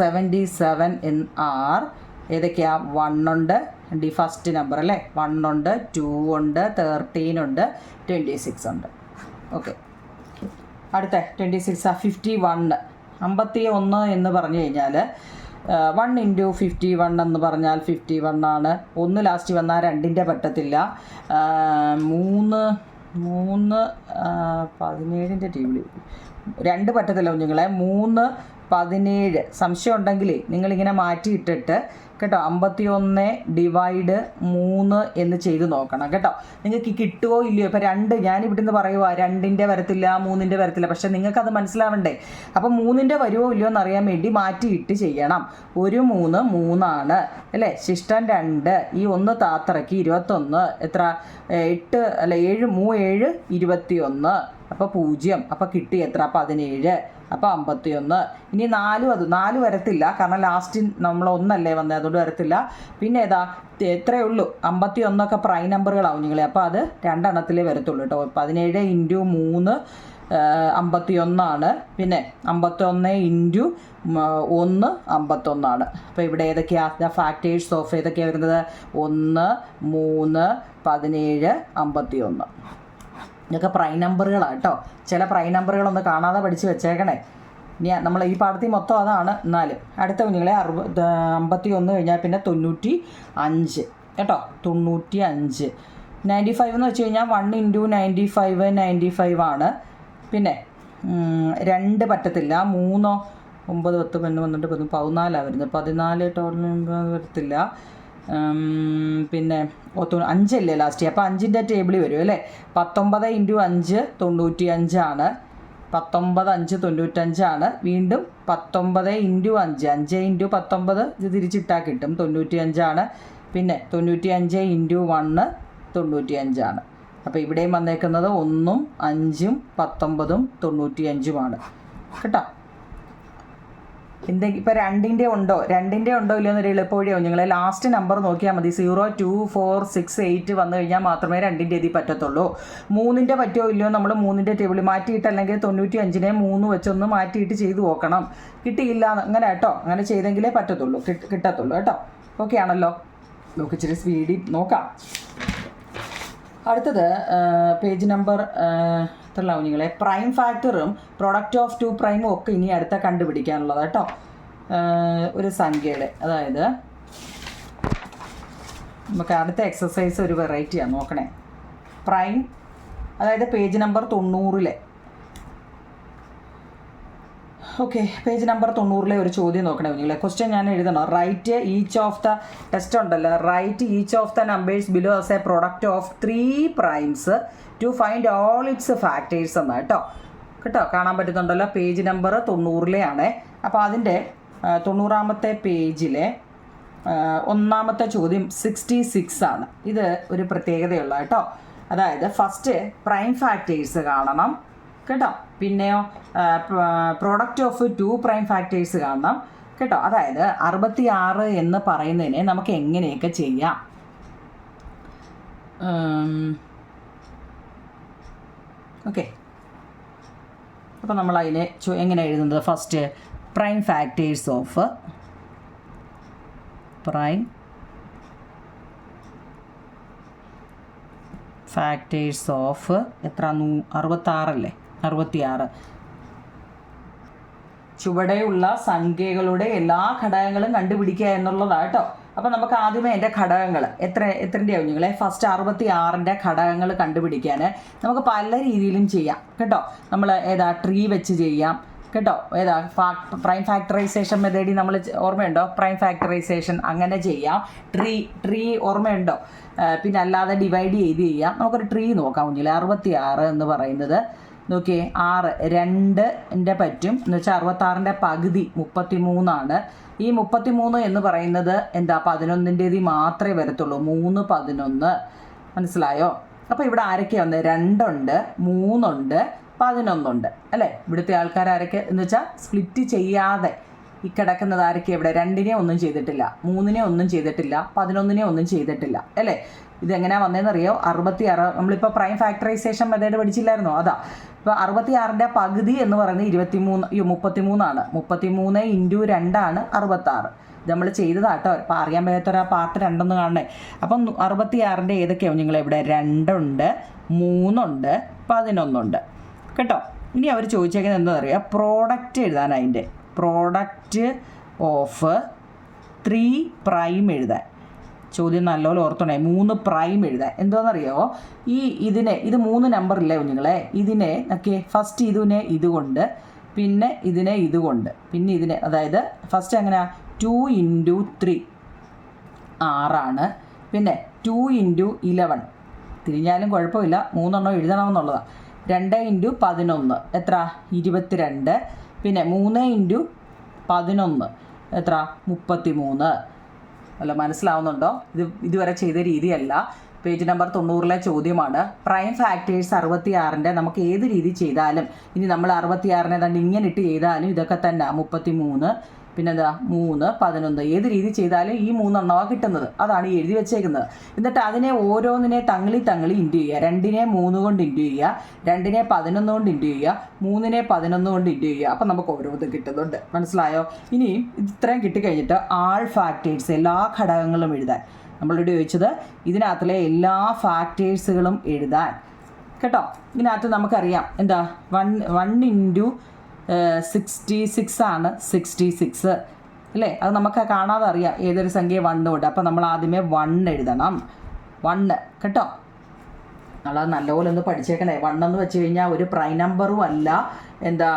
77 in are ഏതൊക്കെയാ? 1 ഉണ്ട്, ഡി ഫസ്റ്റ് നമ്പർ അല്ലേ? 1 ഉണ്ട്, 2 ഉണ്ട്, 13 ഉണ്ട്, 26 ഉണ്ട്. ഓക്കെ, അടുത്ത 26 51. 51 എന്ന് പറഞ്ഞു കഴിഞ്ഞാൽ 1 × 51 എന്ന് പറഞ്ഞാൽ 51 ആണ്. 1 ലാസ്റ്റ് വന്നാൽ 2ൻ്റെ പറ്റത്തില്ല. 3 17ൻ്റെ ടേബിൾ 2 പറ്റത്തില്ല കുഞ്ഞുങ്ങളെ. 3 17 സംശയം ഉണ്ടെങ്കിൽ നിങ്ങളിങ്ങനെ മാറ്റിയിട്ടിട്ട് കേട്ടോ 51 / 3 എന്ന് ചെയ്ത് നോക്കണം കേട്ടോ. നിങ്ങൾക്ക് കിട്ടുമോ ഇല്ലയോ? ഇപ്പോൾ 2 ഞാനിവിടെ നിന്ന് പറയുക 2ൻ്റെ വരത്തില്ല, 3ൻ്റെ വരത്തില്ല. പക്ഷേ നിങ്ങൾക്കത് മനസ്സിലാവണ്ടേ? അപ്പം 3ൻ്റെ വരുമോ ഇല്ലയോ എന്നറിയാൻ വേണ്ടി മാറ്റിയിട്ട് ചെയ്യണം. 1 3 3 ആണ് അല്ലേ? ശിഷ്ടം 2. ഈ 1 താത്തറക്കി 21. എത്ര? 8 അല്ല 7 3 7 21. അപ്പോൾ 0. അപ്പോൾ കിട്ടി എത്ര? 17. അപ്പോൾ 51. ഇനി 4 വരത്തില്ല, കാരണം ലാസ്റ്റ് നമ്മൾ 1 അല്ലേ വന്നത്, അതുകൊണ്ട് വരത്തില്ല. പിന്നെ ഏതാ? എത്രയേ ഉള്ളൂ? 51ഒക്കെ പ്രൈം നമ്പറുകളാവും നിങ്ങളെ. അപ്പോൾ അത് 2 എണ്ണത്തിലേ വരത്തുള്ളൂ കേട്ടോ. 17 × 3 51 ആണ്. പിന്നെ 51 × 1 51 ആണ്. അപ്പോൾ ഇവിടെ ഏതൊക്കെയാണ്? ദ ഫാക്ടേഴ്സ് ഓഫ് ഏതൊക്കെയാണ് വരുന്നത്? 1 3 17 51. ഇതൊക്കെ പ്രൈം നമ്പറുകളാണ് കേട്ടോ. ചില പ്രൈം നമ്പറുകളൊന്ന് കാണാതെ പഠിച്ച് വെച്ചേക്കണേ. ഇനി നമ്മൾ ഈ പാഠത്തിൽ മൊത്തം അതാണ്. എന്നാലും അടുത്ത കുഞ്ഞുങ്ങളെ 51 കഴിഞ്ഞാൽ പിന്നെ 95 കേട്ടോ. 95 95 എന്ന് വെച്ച് കഴിഞ്ഞാൽ 1 × 95 95 ആണ്. പിന്നെ 2 പറ്റത്തില്ല. 3 9 10 12 13 14 വരുന്നത്. 14 ടോട്ടൽ വരത്തില്ല. പിന്നെ 5 അല്ലേ ലാസ്റ്റ്? അപ്പോൾ 5ൻ്റെ ടേബിളിൽ വരും അല്ലേ? 19 × 5 95 ആണ്. 19 5 95 ആണ്. വീണ്ടും 19 × 5 5 × 19 ഇത് തിരിച്ചിട്ടാൽ കിട്ടും 95 ആണ്. പിന്നെ 95 × 1 95 ആണ്. അപ്പോൾ ഇവിടെയും വന്നേക്കുന്നത് 1 5 19 95 കേട്ടോ. എന്തെങ്കിലും ഇപ്പോൾ രണ്ടിൻ്റെ ഉണ്ടോ ഇല്ലയോ എന്നൊരു എളുപ്പവഴിയാവും. നിങ്ങൾ ലാസ്റ്റ് നമ്പർ നോക്കിയാൽ മതി. 0, 2, 4, 6, 8 വന്നു കഴിഞ്ഞാൽ മാത്രമേ 2ൻ്റെ ഇതിൽ പറ്റത്തുള്ളൂ. 3ൻ്റെ പറ്റുമോ ഇല്ലയോ നമ്മൾ 3ൻ്റെ ടേബിൾ മാറ്റിയിട്ട്, അല്ലെങ്കിൽ 95നെ 3 വെച്ചൊന്ന് മാറ്റിയിട്ട് ചെയ്ത് നോക്കണം. കിട്ടിയില്ല അങ്ങനെ കേട്ടോ, അങ്ങനെ ചെയ്തെങ്കിലേ പറ്റത്തുള്ളൂ, കിട്ടത്തുള്ളൂ കേട്ടോ. ഓക്കെ ആണല്ലോ. നമുക്ക് ഇച്ചിരി സ്പീഡിൽ നോക്കാം. അടുത്തത് പേജ് നമ്പർ എത്രയാവും നിങ്ങളെ? പ്രൈം ഫാക്ടറും പ്രൊഡക്റ്റ് ഓഫ് 2 പ്രൈമും ഒക്കെ ഇനി അടുത്ത കണ്ടുപിടിക്കാനുള്ളത് കേട്ടോ. ഒരു സംഖ്യയുടെ, അതായത് നമുക്ക് അടുത്ത എക്സസൈസ് ഒരു വെറൈറ്റിയാണ് നോക്കണേ. പ്രൈം, അതായത് page number 90. Okay, page number 90 ഒരു ചോദ്യം നോക്കണേ കുഞ്ഞുങ്ങളെ. ക്വസ്റ്റ്യൻ ഞാൻ എഴുതണം. Write each of the test ഉണ്ടല്ലോ, write each of the numbers below as a product of 3 primes to find all its factors എന്ന് കേട്ടോ. കാണാൻ പറ്റുന്നുണ്ടല്ലോ, പേജ് നമ്പർ 90 അപ്പോൾ അതിൻ്റെ 90ാമത്തെ പേജിലെ 1ാമത്തെ ചോദ്യം 66 ആണ്. ഇത് ഒരു പ്രത്യേകതയുള്ള കേട്ടോ. അതായത് ഫസ്റ്റ് പ്രൈം ഫാക്ടേഴ്സ് കാണണം കേട്ടോ. പിന്നെയോ പ്രോഡക്റ്റ് ഓഫ് 2 പ്രൈം ഫാക്ടേഴ്സ് കാണണം കേട്ടോ. അതായത് 66 എന്ന് പറയുന്നതിനെ നമുക്ക് എങ്ങനെയൊക്കെ ചെയ്യാം? ഓക്കെ, അപ്പോൾ നമ്മൾ അതിനെ എങ്ങനെ എഴുതുന്നത്? ഫസ്റ്റ് പ്രൈം ഫാക്ടേഴ്സ് ഓഫ് എത്ര? 66 66. ചുവടെയുള്ള സംഖ്യകളുടെ എല്ലാ ഘടകങ്ങളും കണ്ടുപിടിക്കുക എന്നുള്ളതാണ് കേട്ടോ. അപ്പോൾ നമുക്ക് ആദ്യമേ എൻ്റെ ഘടകങ്ങൾ എത്രൻ്റെയാവും നിങ്ങളെ? ഫസ്റ്റ് 66ൻ്റെ ഘടകങ്ങൾ കണ്ടുപിടിക്കാൻ നമുക്ക് പല രീതിയിലും ചെയ്യാം കേട്ടോ. നമ്മൾ ട്രീ വെച്ച് ചെയ്യാം കേട്ടോ. പ്രൈം ഫാക്ടറൈസേഷൻ മെത്തേഡിൽ നമ്മൾ ഓർമ്മയുണ്ടോ? പ്രൈം ഫാക്ടറൈസേഷൻ അങ്ങനെ ചെയ്യാം. ട്രീ ഓർമ്മയുണ്ടോ? പിന്നെ അല്ലാതെ ഡിവൈഡ് ചെയ്ത് ചെയ്യാം. നമുക്കൊരു ട്രീ നോക്കാം കുഞ്ഞിലെ. 66 എന്ന് പറയുന്നത് നോക്കിയേ, 6 2ൻ്റെ പറ്റും എന്ന് വെച്ചാൽ 66ൻ്റെ പകുതി 33 ഈ 33 എന്ന് പറയുന്നത് എന്താ? 11ൻ്റേത് മാത്രമേ വരത്തുള്ളൂ. 3 11. മനസ്സിലായോ? അപ്പോൾ ഇവിടെ ആരൊക്കെയാണ് വന്നത്? 2 ഉണ്ട്, 3 ഉണ്ട്, 11 ഉണ്ട് അല്ലേ? ഇവിടുത്തെ ആൾക്കാർ ആരൊക്കെ എന്ന് വെച്ചാൽ സ്പ്ലിറ്റ് ചെയ്യാതെ ഈ കിടക്കുന്നത് ആരൊക്കെ? ഇവിടെ 2നെ ഒന്നും ചെയ്തിട്ടില്ല, 3നെ ഒന്നും ചെയ്തിട്ടില്ല, 11നെ ഒന്നും ചെയ്തിട്ടില്ല അല്ലേ? ഇതെങ്ങനെയാണ് വന്നതെന്നറിയോ? 66 നമ്മളിപ്പോൾ പ്രൈം ഫാക്ടറൈസേഷൻ മെത്തേഡ് പഠിച്ചില്ലായിരുന്നോ? അതാ. ഇപ്പോൾ 66ൻ്റെ പകുതി എന്ന് പറയുന്നത് 33 33 ഇൻറ്റു 2 ആണ് 66. ഇത് നമ്മൾ ചെയ്തതാട്ടോ. അപ്പോൾ അറിയാൻ പറ്റാത്തൊരു പാർട്ട് 2 കാണണേ. അപ്പം 66ൻ്റെ ഏതൊക്കെയാവും നിങ്ങൾ? ഇവിടെ 2 ഉണ്ട്, 3 ഉണ്ട്, 11 ഉണ്ട് കേട്ടോ. ഇനി അവർ ചോദിച്ചേക്കുന്നത് എന്താ പറയുക? പ്രോഡക്റ്റ് എഴുതാൻ. അതിൻ്റെ പ്രോഡക്റ്റ് ഓഫ് 3 പ്രൈം എഴുതാൻ. ചോദ്യം നല്ലപോലെ ഓർത്തണേ. 3 പ്രൈം എഴുതാൻ. എന്താണെന്നറിയോ? ഇത് 3 നമ്പറില്ലേ കുഞ്ഞുങ്ങളെ? ഇതിനെ ഫസ്റ്റ് ഇതിനെ ഇതുകൊണ്ട്, പിന്നെ ഇതിനെ ഇതുകൊണ്ട്, പിന്നെ ഇതിനെ, അതായത് ഫസ്റ്റ് എങ്ങനെയാണ്? 2 ഇൻറ്റു 3 6 പിന്നെ 2 ഇൻറ്റു 11 തിരിഞ്ഞാലും കുഴപ്പമില്ല, 3 എഴുതണമെന്നുള്ളതാണ്. 2 ഇൻറ്റു 11 എത്ര? 22. പിന്നെ 3 ഇൻറ്റു 11 എത്ര? 33. അല്ല, മനസ്സിലാവുന്നുണ്ടോ? ഇതുവരെ ചെയ്ത രീതിയല്ല. പേജ് നമ്പർ 90 ചോദ്യമാണ്. പ്രൈം ഫാക്ടേഴ്സ് 66ൻ്റെ നമുക്ക് ഏത് രീതി ചെയ്താലും, ഇനി നമ്മൾ 66നെ തന്നെ ഇങ്ങനെ ഇട്ട് ചെയ്താലും ഇതൊക്കെ തന്നെ 33, പിന്നെന്താ 3, 11 ഏത് രീതി ചെയ്താലും ഈ 3 എണ്ണമാണ് കിട്ടുന്നത്. അതാണ് എഴുതി വെച്ചേക്കുന്നത്. എന്നിട്ട് അതിനെ ഓരോന്നിനെ തങ്ങളി ഇൻറ്റു ചെയ്യുക. 2നെ 3 കൊണ്ട് ഇൻറ്റു ചെയ്യുക, 2നെ 11 കൊണ്ട് ഇൻറ്റു ചെയ്യുക, 3നെ 11 കൊണ്ട് ഇൻറ്റു ചെയ്യുക. അപ്പം നമുക്ക് ഓരോന്നും കിട്ടുന്നുണ്ട്. മനസ്സിലായോ? ഇനി ഇത്രയും കിട്ടിക്കഴിഞ്ഞിട്ട് ആൾ ഫാക്ടേഴ്സ് എല്ലാ ഘടകങ്ങളും എഴുതാൻ. നമ്മളോട് ചോദിച്ചത് ഇതിനകത്തിലെ എല്ലാ ഫാക്ടേഴ്സുകളും എഴുതാൻ കേട്ടോ. ഇതിനകത്ത് നമുക്കറിയാം എന്താ? 1 ഇൻറ്റു 66 ആണ് 66 അല്ലേ? അത് നമുക്ക് കാണാതെ അറിയാം ഏതൊരു സംഖ്യ 1 ഉണ്ട്. അപ്പോൾ നമ്മൾ ആദ്യമേ 1 എഴുതണം. 1 കേട്ടോ. നമ്മളത് നല്ലപോലെ ഒന്ന് പഠിച്ചേക്കണേ. 1 എന്ന് വെച്ച് കഴിഞ്ഞാൽ ഒരു പ്രൈം നമ്പറും അല്ല, എന്താ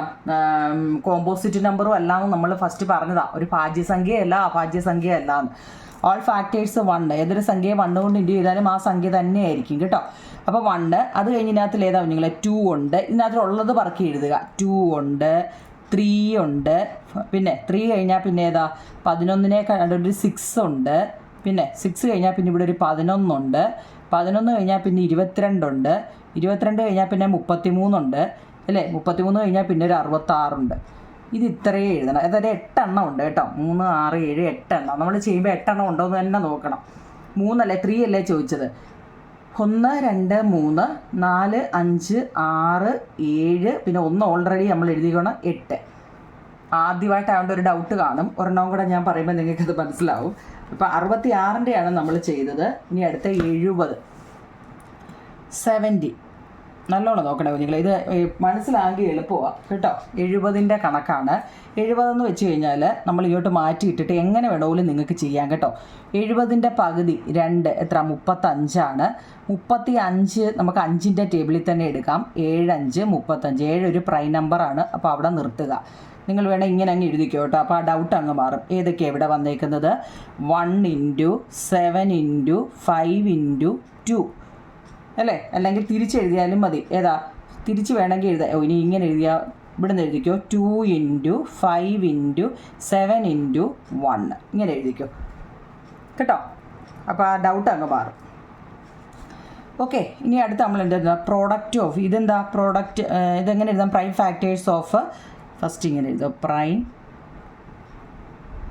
കോമ്പോസിറ്റ് നമ്പറും അല്ല എന്ന് നമ്മൾ ഫസ്റ്റ് പറഞ്ഞതാണ്. ഒരു ഭാജ്യസംഖ്യയല്ല, അഭാജ്യസംഖ്യയല്ല എന്ന്. All factors 1. ഏതൊരു സംഖ്യയെ 1 കൊണ്ട് ഇൻറ്റു ചെയ്താലും ആ സംഖ്യ തന്നെയായിരിക്കും കേട്ടോ. അപ്പോൾ 1. അത് കഴിഞ്ഞ് ഇതിനകത്തിൽ ഏതാ നിങ്ങൾ? 2 ഉണ്ട്. ഇതിനകത്തുള്ളത് പറക്കി എഴുതുക. 2 ഉണ്ട്, 3 ഉണ്ട്, പിന്നെ 3 കഴിഞ്ഞാൽ പിന്നെ ഏതാ? 11നെ കണ്ടൊരു 6 ഉണ്ട്, പിന്നെ 6 കഴിഞ്ഞാൽ പിന്നെ ഇവിടെ ഒരു 11 ഉണ്ട്, 11 കഴിഞ്ഞാൽ പിന്നെ 22 ഉണ്ട്, 22 കഴിഞ്ഞാൽ പിന്നെ 33 ഉണ്ട് അല്ലേ? 33 കഴിഞ്ഞാൽ പിന്നെ ഒരു 66 ഉണ്ട്. ഇത് ഇത്രയേ എഴുതണം. അതായത് 8 എണ്ണം ഉണ്ട് കേട്ടോ. 3, 6, 7, 8 എണ്ണം. നമ്മൾ ചെയ്യുമ്പോൾ 8 എണ്ണം ഉണ്ടോ എന്ന് തന്നെ നോക്കണം. 3 അല്ലേ 3 അല്ലേ ചോദിച്ചത്. 1, 2, 3, 4, 5, 6, 7, പിന്നെ 1 ഓൾറെഡി നമ്മൾ എഴുതിക്കണം 8. ആദ്യമായിട്ടായതുകൊണ്ട് ഒരു ഡൗട്ട് കാണും. ഒരെണ്ണം കൂടെ ഞാൻ പറയുമ്പോൾ നിങ്ങൾക്കത് മനസ്സിലാവും. ഇപ്പോൾ 66-ൻ്റെയാണ് നമ്മൾ ചെയ്തത്. ഇനി അടുത്ത 70, 70. നല്ലോണം നോക്കണേ നിങ്ങൾ. ഇത് മനസ്സിലാക്കി എളുപ്പമാണ് കേട്ടോ. 70-ൻ്റെ കണക്കാണ്. 70 എന്ന് വെച്ച് കഴിഞ്ഞാൽ നമ്മൾ ഇങ്ങോട്ട് മാറ്റിയിട്ടിട്ട് എങ്ങനെ വേണമെങ്കിലും നിങ്ങൾക്ക് ചെയ്യാം കേട്ടോ. 70-ൻ്റെ പകുതി 2 എത്ര? 35 35 നമുക്ക് 5-ൻ്റെ ടേബിളിൽ തന്നെ എടുക്കാം. 7, 5, 35. 7 ഒരു പ്രൈം നമ്പറാണ്. അപ്പോൾ അവിടെ നിർത്തുക. നിങ്ങൾ വേണേൽ ഇങ്ങനെ അങ്ങ് എഴുതിക്കോ കേട്ടോ. അപ്പോൾ ആ ഡൗട്ട് അങ്ങ് മാറും. ഏതൊക്കെയാണ് ഇവിടെ വന്നേക്കുന്നത്? 1 × 7 × 5 × 2 അല്ലേ? അല്ലെങ്കിൽ തിരിച്ചെഴുതിയാലും മതി. ഏതാ തിരിച്ച് വേണമെങ്കിൽ എഴുതാം. ഇനി ഇങ്ങനെ എഴുതിയാൽ ഇവിടെ നിന്ന് എഴുതിക്കോ. 2 × 5 × 7 × 1 ഇങ്ങനെ എഴുതിക്കോ കേട്ടോ. അപ്പോൾ ആ ഡൗട്ട് അങ്ങ് മാറും. ഓക്കെ. ഇനി അടുത്ത് നമ്മൾ എന്താ? Product of. ഇതെന്താ പ്രോഡക്റ്റ്? ഇതെങ്ങനെ എഴുതാം? Prime factors of. ഫസ്റ്റ് ഇങ്ങനെ എഴുതുക പ്രൈം,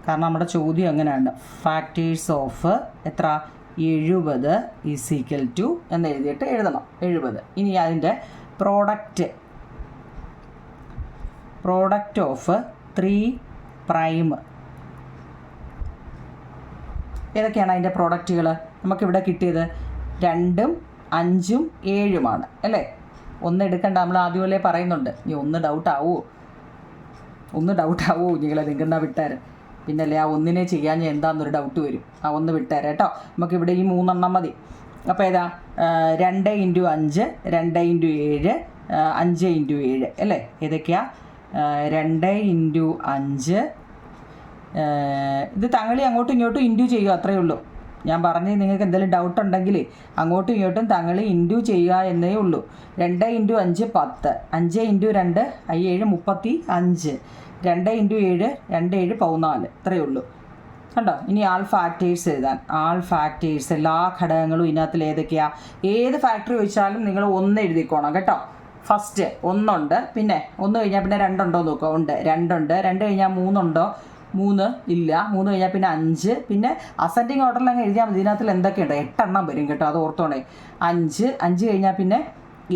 കാരണം നമ്മുടെ ചോദ്യം എങ്ങനെയാണ്. ഫാക്ടേഴ്സ് ഓഫ് എത്ര? 70 = എന്ന് എഴുതിയിട്ട് എഴുതണം 70. ഇനി അതിൻ്റെ പ്രോഡക്റ്റ് ഓഫ് 3 പ്രൈം. ഏതൊക്കെയാണ് അതിൻ്റെ പ്രോഡക്റ്റുകൾ നമുക്കിവിടെ കിട്ടിയത്? 2, 5, 7 അല്ലേ? 1 എടുക്കണ്ട, നമ്മൾ ആദ്യമല്ലേ പറയുന്നുണ്ട്. ഇനി 1 ഡൗട്ടാവോ നിങ്ങളെ നിൽക്കുന്ന വിട്ടാർ. പിന്നല്ലേ ആ 1-നെ ചെയ്യാൻ ഞാൻ എന്താണെന്നൊരു ഡൗട്ട് വരും. ആ 1 വിട്ടാർ കേട്ടോ. നമുക്കിവിടെ ഈ 3 എണ്ണം മതി. അപ്പോൾ ഏതാ? 2 × 5, 2 × 7, 5 × 7 അല്ലേ? ഏതൊക്കെയാ? 2 × 5. ഇത് തങ്ങളി അങ്ങോട്ടും ഇങ്ങോട്ടും ഇൻറ്റു ചെയ്യുക, അത്രയേ ഉള്ളൂ. ഞാൻ പറഞ്ഞ് നിങ്ങൾക്ക് എന്തെങ്കിലും ഡൗട്ട് ഉണ്ടെങ്കിൽ അങ്ങോട്ടും ഇങ്ങോട്ടും തങ്ങളി ഇൻറ്റു ചെയ്യുക എന്നേ ഉള്ളൂ. 2 × 5 10, 5 × 2 7 35, 2 × 7 2 7 14. ഇത്രയേ ഉള്ളൂ കണ്ടോ. ഇനി ആൾ ഫാക്ടേഴ്സ് എഴുതാൻ. ആൾ ഫാക്ടേഴ്സ് എല്ലാ ഘടകങ്ങളും ഇതിനകത്തിൽ ഏതൊക്കെയാണ്? ഏത് ഫാക്ടറി ചോദിച്ചാലും നിങ്ങൾ 1 എഴുതിക്കോണം കേട്ടോ. ഫസ്റ്റ് 1 ഉണ്ട്. പിന്നെ 1 കഴിഞ്ഞാൽ പിന്നെ 2 ഉണ്ടോ നോക്കുക. ഉണ്ട്, 2 ഉണ്ട്. 2 കഴിഞ്ഞാൽ 3 ഉണ്ടോ? 3 ഇല്ല. 3 കഴിഞ്ഞാൽ പിന്നെ 5. പിന്നെ അസെൻഡിങ് ഓർഡറിൽ അങ്ങ് എഴുതിയാൽ മതി. ഇതിനകത്തിൽ എന്തൊക്കെയുണ്ട്? 8 എണ്ണം വരും കേട്ടോ. അത് ഓർത്തോണേ. 5 കഴിഞ്ഞാൽ പിന്നെ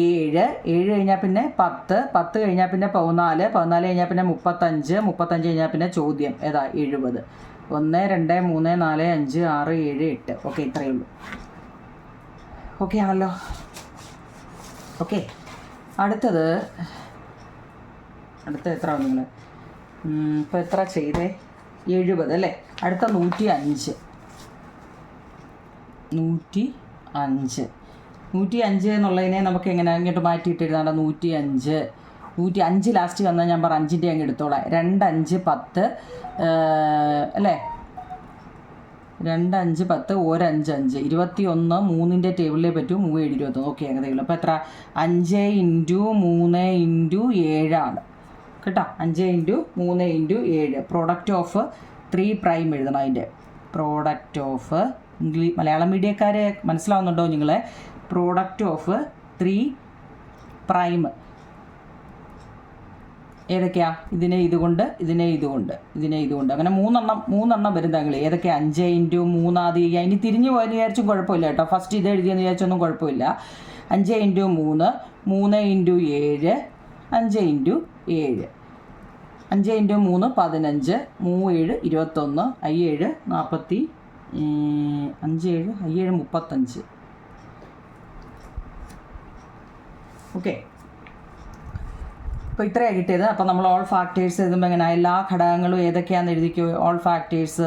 7 കഴിഞ്ഞാൽ പിന്നെ 10 കഴിഞ്ഞാൽ പിന്നെ 14 കഴിഞ്ഞാൽ പിന്നെ 35 കഴിഞ്ഞാൽ പിന്നെ ചോദ്യം ഏതാ? 70. 1, 2, 3, 4, 5, 6, 7, 8. ഓക്കെ, ഇത്രയേ ഉള്ളൂ. ഓക്കെ ആണല്ലോ. ഓക്കെ, അടുത്ത എത്ര നിങ്ങൾ ഇപ്പോൾ എത്ര ചെയ്തേ? 70 അല്ലേ? അടുത്ത 105. 105 എന്നുള്ളതിനെ നമുക്ക് എങ്ങനെ ഇങ്ങോട്ട് മാറ്റിയിട്ട് എഴുതാണ്ട? 105 ലാസ്റ്റ് വന്നാൽ ഞാൻ 5-ൻ്റെ അങ്ങ് എടുത്തോളാം. 2, 5, 10 അല്ലേ? 2, 5, 10 1, 5, 5 21. 3-ൻ്റെ ടേബിളിലേ പറ്റൂ. 3, 7, 21. ഓക്കെ, ഏകദേശം. അപ്പോൾ എത്ര? 5 × 3 × 7 കേട്ടോ. 5 × 3 × 7. പ്രോഡക്റ്റ് ഓഫ് 3 പ്രൈം എഴുതണം. അതിൻ്റെ പ്രോഡക്റ്റ് ഓഫ് മലയാളം മീഡിയക്കാരെ മനസ്സിലാവുന്നുണ്ടോ നിങ്ങളെ? പ്രോഡക്റ്റ് ഓഫ് 3 പ്രൈം ഏതൊക്കെയാ? ഇതിനെ ഇതുകൊണ്ട് അങ്ങനെ 3 എണ്ണം വരും തങ്ങൾ. ഏതൊക്കെയാ? 5 × 3 ആദ്യം ചെയ്യുക. ഇനി തിരിഞ്ഞു പോയെന്ന് വിചാരിച്ചും കുഴപ്പമില്ല കേട്ടോ. ഫസ്റ്റ് ഇത് എഴുതിയെന്ന് വിചാരിച്ചൊന്നും കുഴപ്പമില്ല. 5 × 3 3 × 7 5 × 7 5 × 3 15 3 7 21 7 40 5 7 7 35. ഓക്കെ, അപ്പോൾ ഇത്രയാണ് കിട്ടിയത്. അപ്പോൾ നമ്മൾ ഓൾ ഫാക്ടേഴ്സ് എഴുതുമ്പോൾ എങ്ങനെ എല്ലാ ഘടകങ്ങളും ഏതൊക്കെയാണെന്ന് എഴുതിക്കോ. ഓൾ ഫാക്ടേഴ്സ്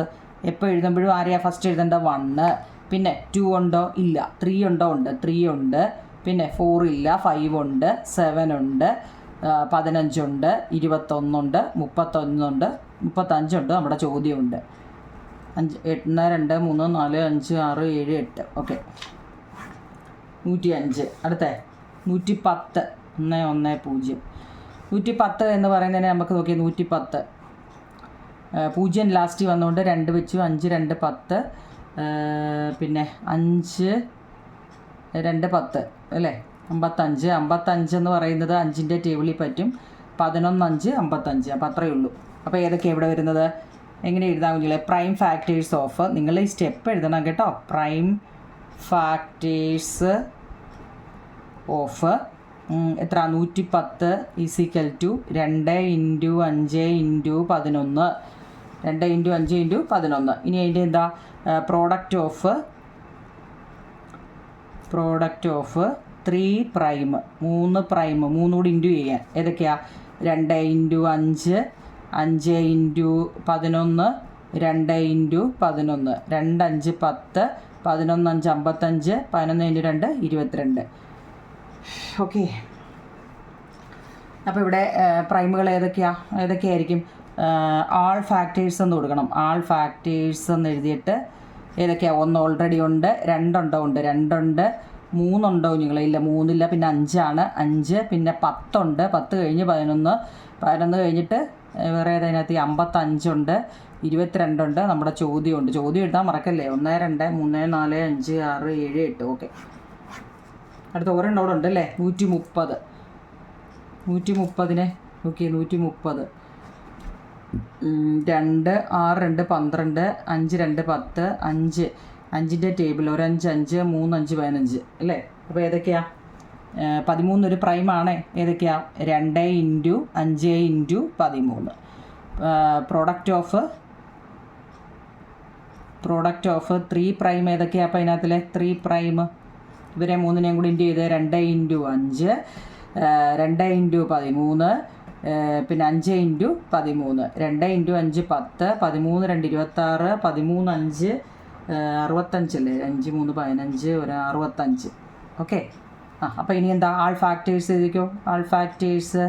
എപ്പോൾ എഴുതുമ്പോഴും ആരെയാ ഫസ്റ്റ് എഴുതേണ്ട? 1. പിന്നെ 2 ഉണ്ടോ? ഇല്ല. 3 ഉണ്ടോ? ഉണ്ട്. 3 ഉണ്ട്. പിന്നെ 4 ഇല്ല. 5 ഉണ്ട്. 7 ഉണ്ട്. 15 ഉണ്ട്. 21 ഉണ്ട്. 31 ഉണ്ട്. 35 ഉണ്ട്. നമ്മുടെ ചോദ്യമുണ്ട്. 1 2 3 4 5 6 7 8. ഓക്കെ, 105. അടുത്ത 110. 1 1 0. 110 എന്ന് പറയുന്നതിനെ നമുക്ക് നോക്കിയാൽ 110 0 ലാസ്റ്റ് വന്നുകൊണ്ട് 2 വെച്ചു. 5 2 10. പിന്നെ 5 2 10 അല്ലേ? 55 എന്ന് പറയുന്നത് 5-ൻ്റെ ടേബിളിൽ പറ്റും. 11 5 55. അപ്പോൾ അത്രയേ ഉള്ളൂ. അപ്പോൾ ഏതൊക്കെയാണ് ഇവിടെ വരുന്നത്? എങ്ങനെ എഴുതാൻ കുഞ്ഞുങ്ങളെ? പ്രൈം ഫാക്ടേഴ്സ് ഓഫ്, നിങ്ങൾ ഈ സ്റ്റെപ്പ് എഴുതണം കേട്ടോ. പ്രൈം ഫാക്ടേഴ്സ് ഓഫ് എത്ര? 110 ഈസിക്കൽ ടു 2 × 5 × 11. 2 × 5 × 11. ഇനി അതിൻ്റെ എന്താ? പ്രോഡക്റ്റ് ഓഫ് 3 പ്രൈം, 3 പ്രൈം, 3 കൂടി ഇൻറ്റു ചെയ്യാൻ. ഏതൊക്കെയാണ്? 2 × 5, 5 × 11, 2 × 11, 2 5 10, 11 5 55, 11 × 2 22. ഓക്കെ. അപ്പോൾ ഇവിടെ പ്രൈമുകൾ ഏതൊക്കെയായിരിക്കും? ആൾ ഫാക്ടേഴ്സ് എന്ന് കൊടുക്കണം. ആൾ ഫാക്ടേഴ്സ് എന്ന് എഴുതിയിട്ട് ഏതൊക്കെയാണ്? 1 ഓൾറെഡി ഉണ്ട്, 2 ഉണ്ട്, 2 ഉണ്ട്, 3 ഉണ്ടോ നിങ്ങൾ? ഇല്ല, 3 ഇല്ല. പിന്നെ 5 ആണ്, 5. പിന്നെ 10 ഉണ്ട്, 10 കഴിഞ്ഞ് 11, 11 കഴിഞ്ഞിട്ട് വേറെ ഏതിനകത്ത് 55 ഉണ്ട്, 22 ഉണ്ട്. നമ്മുടെ ചോദ്യമുണ്ട്. ചോദ്യം എഴുതാൻ മറക്കല്ലേ. 1 2 3 4 5 6 7 8. ഓക്കെ. അടുത്ത ഒരെണ്ണം അവിടെ ഉണ്ട് അല്ലേ? 130. 130 ഓക്കെ. 130 2 6 2 12 5 2 10 5. 5ൻ്റെ ടേബിൾ 1 5 5 3 5 15 അല്ലേ? അപ്പോൾ ഏതൊക്കെയാ? 13 ഒരു പ്രൈമാണ്. ഏതൊക്കെയാ? 2 × 5 × 13. പ്രോഡക്റ്റ് ഓഫ് 3 പ്രൈം ഏതൊക്കെയാണ്? അപ്പോൾ അതിനകത്തിലെ 3 പ്രൈം ഇവരെ 3നെയും കൂടി ഇൻറ്റു ചെയ്ത് 2 × 5, 2 × 13, പിന്നെ 5 × 13. 2 × 5 10, 13 2 26, 13 5 65 അല്ലേ? 5 3 15, 65. ഓക്കെ. അപ്പോൾ ഇനി എന്താ? ആൾ ഫാക്ടേഴ്സ് എഴുതിക്കോ. ആൾ ഫാക്ടേഴ്സ്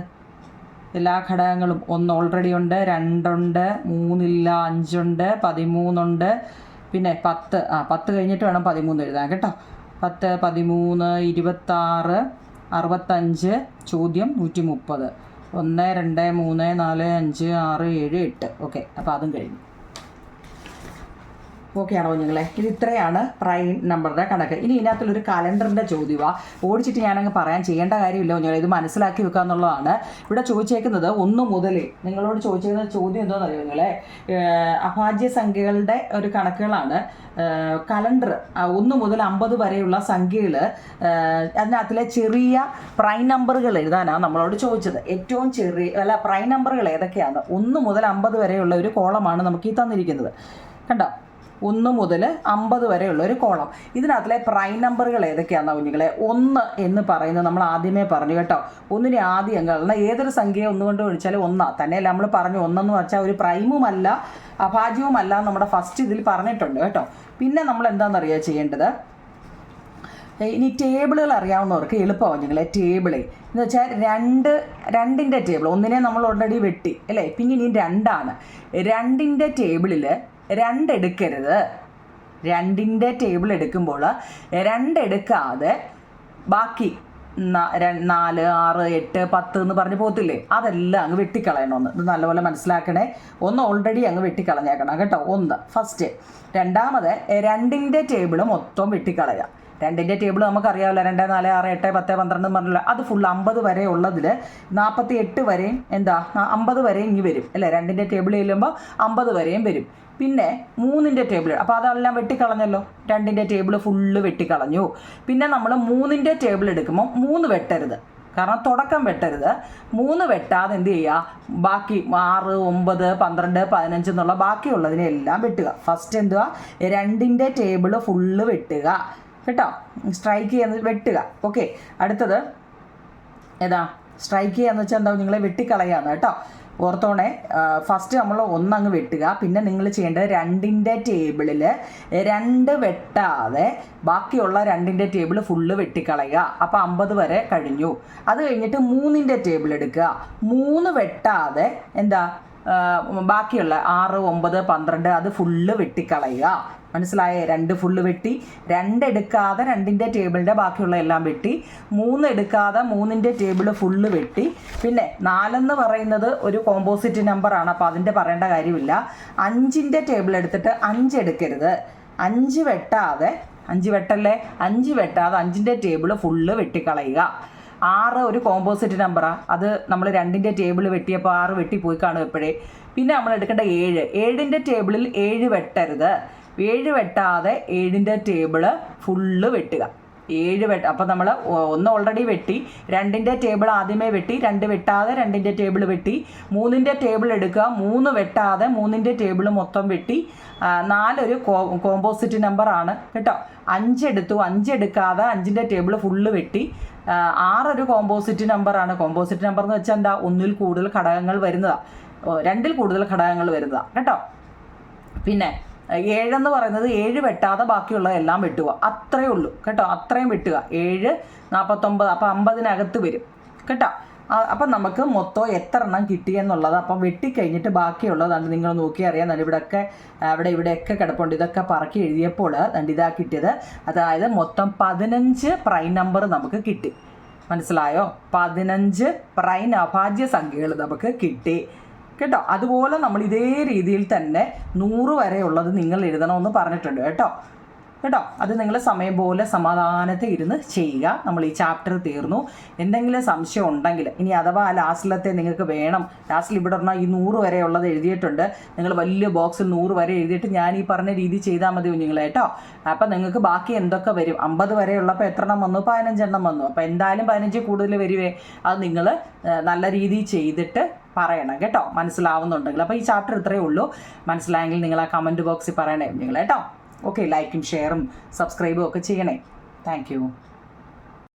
എല്ലാ ഘടകങ്ങളും 1 ഓൾറെഡി ഉണ്ട്, 2 ഉണ്ട്, 3 ഇല്ല, 5 ഉണ്ട്, 13 ഉണ്ട്, പിന്നെ 10. 10 കഴിഞ്ഞിട്ട് വേണം 13 എഴുതാൻ കേട്ടോ. 10 13 26 65. ചോദ്യം 130. 1 2 3 4 5 6 7 8. ഓക്കെ. അപ്പോൾ അതും കഴിഞ്ഞു. ഓക്കെ ആണോ കുഞ്ഞുങ്ങളെ? ഇത് ഇത്രയാണ് പ്രൈം നമ്പറുടെ കണക്ക്. ഇനി ഇതിനകത്തുള്ളൊരു കലണ്ടറിൻ്റെ ചോദ്യമാണ്. ഓടിച്ചിട്ട് ഞാനങ്ങ് പറയാൻ ചെയ്യേണ്ട കാര്യമില്ല കുഞ്ഞുങ്ങളെ, ഇത് മനസ്സിലാക്കി വെക്കുക എന്നുള്ളതാണ്. ഇവിടെ ചോദിച്ചേക്കുന്നത് 1 മുതൽ, നിങ്ങളോട് ചോദിച്ചേക്കുന്ന ചോദ്യം എന്താണെന്ന് അറിയോ കുഞ്ഞുങ്ങളെ? അഭാജ്യ സംഖ്യകളുടെ ഒരു കണക്കുകളാണ്. കലണ്ടർ 1 മുതൽ 50 വരെയുള്ള സംഖ്യകൾ, അതിനകത്തിലെ ചെറിയ പ്രൈം നമ്പറുകൾ എഴുതാനാണ് നമ്മളോട് ചോദിച്ചത്. ഏറ്റവും ചെറിയ പ്രൈം നമ്പറുകൾ ഏതൊക്കെയാണ്? 1 മുതൽ 50 വരെയുള്ള ഒരു കോളമാണ് നമുക്ക് ഈ തന്നിരിക്കുന്നത്. കണ്ടോ? 1 മുതൽ 50 വരെയുള്ള ഒരു കോളം. ഇതിനകത്തിലെ പ്രൈം നമ്പറുകൾ ഏതൊക്കെയാണെന്നാ കുഞ്ഞുങ്ങളെ? 1 എന്ന് പറയുന്നത് നമ്മൾ ആദ്യമേ പറഞ്ഞു കേട്ടോ. 1നെ ആദ്യം കാരണം ഏതൊരു സംഖ്യയെ 1 കൊണ്ട് വിളിച്ചാലും 1 തന്നെയല്ല. നമ്മൾ പറഞ്ഞു 1 എന്ന് വെച്ചാൽ ഒരു പ്രൈമുമല്ല അഭാജ്യവുമല്ല നമ്മുടെ ഫസ്റ്റ് ഇതിൽ പറഞ്ഞിട്ടുണ്ട് കേട്ടോ. പിന്നെ നമ്മൾ എന്താണെന്നറിയാ ചെയ്യേണ്ടത്? ഇനി ടേബിളുകൾ അറിയാവുന്നവർക്ക് എളുപ്പമാവും നിങ്ങളെ. ടേബിള് എന്ന് വെച്ചാൽ 2ൻ്റെ ടേബിൾ, 1നെ നമ്മൾ ഓൾറെഡി വെട്ടി അല്ലേ? പിന്നെ ഇനി 2 ആണ്. 2ൻ്റെ ടേബിളിൽ 2 എടുക്കരുത്. 2ൻ്റെ ടേബിൾ എടുക്കുമ്പോൾ 2 എടുക്കാതെ ബാക്കി 4 6 8 10 എന്ന് പറഞ്ഞ് പോകത്തില്ലേ? അതെല്ലാം അങ്ങ് വെട്ടിക്കളയണമെന്ന്. ഇത് നല്ലപോലെ മനസ്സിലാക്കണേ. 1 ഓൾറെഡി അങ്ങ് വെട്ടിക്കളഞ്ഞേക്കണം കേട്ടോ. 1 ഫസ്റ്റ്. രണ്ടാമത് 2ൻ്റെ ടേബിൾ മൊത്തം വെട്ടിക്കളയുക. 2ൻ്റെ ടേബിൾ നമുക്കറിയാമല്ലോ. 2 4 6 8 10 12 പറഞ്ഞില്ല. അത് ഫുൾ 50 വരെ ഉള്ളതിൽ 48 വരെയും 50 വരെയും ഇനി വരും അല്ലേ? 2ൻ്റെ ടേബിൾ ചെല്ലുമ്പോൾ 50 വരെയും വരും. പിന്നെ 3ൻ്റെ ടേബിൾ, അപ്പോൾ അതെല്ലാം വെട്ടിക്കളഞ്ഞല്ലോ. 2ൻ്റെ ടേബിൾ ഫുള്ള് വെട്ടിക്കളഞ്ഞു. പിന്നെ നമ്മൾ 3ൻ്റെ ടേബിൾ എടുക്കുമ്പോൾ 3 വെട്ടരുത്, കാരണം തുടക്കം വെട്ടരുത്. 3 വെട്ടാതെ എന്ത് ചെയ്യുക? ബാക്കി 6 9 12 15 എന്നുള്ള ബാക്കിയുള്ളതിനെല്ലാം വെട്ടുക. ഫസ്റ്റ് എന്തുവാ? 2ൻ്റെ ടേബിൾ ഫുള്ള് വെട്ടുക കേട്ടോ. സ്ട്രൈക്ക് ചെയ്യുന്നത് വെട്ടുക. ഓക്കെ. അടുത്തത് ഏതാ? സ്ട്രൈക്ക് ചെയ്യാന്ന് വെച്ചാൽ എന്താ? നിങ്ങളെ വെട്ടിക്കളയാന്ന് കേട്ടോ. ഓർത്തോണേ. ഫസ്റ്റ് നമ്മൾ 1 അങ്ങ് വെട്ടുക. പിന്നെ നിങ്ങൾ ചെയ്യേണ്ടത് 2ൻ്റെ ടേബിളിൽ 2 വെട്ടാതെ ബാക്കിയുള്ള 2ൻ്റെ ടേബിൾ ഫുള്ള് വെട്ടിക്കളയുക. അപ്പോൾ 50 വരെ കഴിഞ്ഞു. അത് കഴിഞ്ഞിട്ട് 3ൻ്റെ ടേബിൾ എടുക്കുക. 3 വെട്ടാതെ എന്താ ബാക്കിയുള്ള 6 9 12 അത് ഫുള്ള് വെട്ടിക്കളയുക. മനസ്സിലായേ? 2 ഫുള്ള് വെട്ടി. 2 എടുക്കാതെ 2ൻ്റെ ടേബിളിൻ്റെ ബാക്കിയുള്ള എല്ലാം വെട്ടി. 3 എടുക്കാതെ 3ൻ്റെ ടേബിൾ ഫുള്ള് വെട്ടി. പിന്നെ 4 എന്ന് പറയുന്നത് ഒരു കോമ്പോസിറ്റ് നമ്പറാണ്, അപ്പോൾ അതിൻ്റെ പറയേണ്ട കാര്യമില്ല. 5ൻ്റെ ടേബിൾ എടുത്തിട്ട് 5 എടുക്കരുത്. 5 വെട്ടാതെ 5 വെട്ടല്ലേ? 5 വെട്ടാതെ 5ൻ്റെ ടേബിൾ ഫുള്ള് വെട്ടിക്കളയുക. 6 ഒരു കോമ്പോസിറ്റ് നമ്പറാണ്, അത് നമ്മൾ 2ൻ്റെ ടേബിൾ വെട്ടിയപ്പോൾ 6 വെട്ടിപ്പോയി കാണും എപ്പോഴേ. പിന്നെ നമ്മൾ എടുക്കേണ്ട 7, 7ൻ്റെ ടേബിളിൽ 7 വെട്ടരുത്, 7 വെട്ടാതെ 7ൻ്റെ ടേബിള് ഫുള്ള് വെട്ടുക. 7 അപ്പോൾ നമ്മൾ 1 ഓൾറെഡി വെട്ടി, 2ൻ്റെ ടേബിൾ ആദ്യമേ വെട്ടി, 2 വെട്ടാതെ 2ൻ്റെ ടേബിൾ വെട്ടി, 3ൻ്റെ ടേബിൾ എടുക്കുക, 3 വെട്ടാതെ 3ൻ്റെ ടേബിൾ മൊത്തം വെട്ടി, 4 ഒരു കോമ്പോസിറ്റ് നമ്പറാണ് കേട്ടോ. 5 എടുത്തു, 5 എടുക്കാതെ 5ൻ്റെ ടേബിൾ ഫുള്ള് വെട്ടി, 6 ഒരു കോമ്പോസിറ്റ് നമ്പറാണ്. കോമ്പോസിറ്റ് നമ്പർ എന്ന് വെച്ചാൽ എന്താ, 1ൽ കൂടുതൽ ഘടകങ്ങൾ വരുന്നതാണ്, 2ൽ കൂടുതൽ ഘടകങ്ങൾ വരുന്നതാണ് കേട്ടോ. പിന്നെ 7 എന്ന് പറയുന്നത് 7 വെട്ടാതെ ബാക്കിയുള്ളതെല്ലാം വെട്ടുക, അത്രയേ ഉള്ളൂ കേട്ടോ, അത്രയും വെട്ടുക. 7 49, അപ്പോൾ 50-നകത്ത് വരും കേട്ടോ. അപ്പം നമുക്ക് മൊത്തം എത്ര എണ്ണം കിട്ടിയെന്നുള്ളത് അപ്പം വെട്ടിക്കഴിഞ്ഞിട്ട് ബാക്കിയുള്ളതാണ് നിങ്ങൾ നോക്കി അറിയാം. ഇവിടെയൊക്കെ ഇവിടെയൊക്കെ കിടപ്പുണ്ട്, ഇതൊക്കെ പറക്കി എഴുതിയപ്പോൾ ഇതാ കിട്ടിയത്. അതായത് മൊത്തം 15 പ്രൈം നമ്പർ നമുക്ക് കിട്ടി, മനസ്സിലായോ? 15 പ്രൈം അഭാജ്യ സംഖ്യകൾ നമുക്ക് കിട്ടി കേട്ടോ. അതുപോലെ നമ്മൾ ഇതേ രീതിയിൽ തന്നെ 100 വരെയുള്ളത് നിങ്ങൾ എഴുതണമെന്ന് പറഞ്ഞിട്ടുണ്ട് കേട്ടോ. അത് നിങ്ങൾ സമയം പോലെ സമാധാനത്തിൽ ഇരുന്ന് ചെയ്യുക. നമ്മൾ ഈ ചാപ്റ്റർ തീർന്നു. എന്തെങ്കിലും സംശയം ഉണ്ടെങ്കിൽ ഇനി അഥവാ ലാസ്റ്റിലത്തെ നിങ്ങൾക്ക് വേണം, ലാസ്റ്റിൽ ഇവിടെ പറഞ്ഞാൽ ഈ 100 വരെയുള്ളത് എഴുതിയിട്ടുണ്ട്, നിങ്ങൾ വലിയ ബോക്സിൽ 100 വരെ എഴുതിയിട്ട് ഞാൻ ഈ പറഞ്ഞ രീതി ചെയ്താൽ മതി കുഞ്ഞുങ്ങൾ കേട്ടോ. അപ്പം നിങ്ങൾക്ക് ബാക്കി എന്തൊക്കെ വരും, 50 വരെയുള്ളപ്പോൾ എത്ര എണ്ണം വന്നു, 15 എണ്ണം വന്നു. അപ്പോൾ എന്തായാലും 15 കൂടുതൽ വരുവേ, അത് നിങ്ങൾ നല്ല രീതിയിൽ ചെയ്തിട്ട് പറയണം കേട്ടോ, മനസ്സിലാവുന്നുണ്ടെങ്കിൽ. അപ്പോൾ ഈ ചാപ്റ്റർ ഇത്രയേ ഉള്ളൂ. മനസ്സിലായെങ്കിൽ നിങ്ങൾ ആ കമൻറ്റ് ബോക്സിൽ പറയണേ നിങ്ങൾ കേട്ടോ. ഓക്കെ, ലൈക്കും ഷെയറും സബ്സ്ക്രൈബും ഒക്കെ ചെയ്യണേ. Thank you.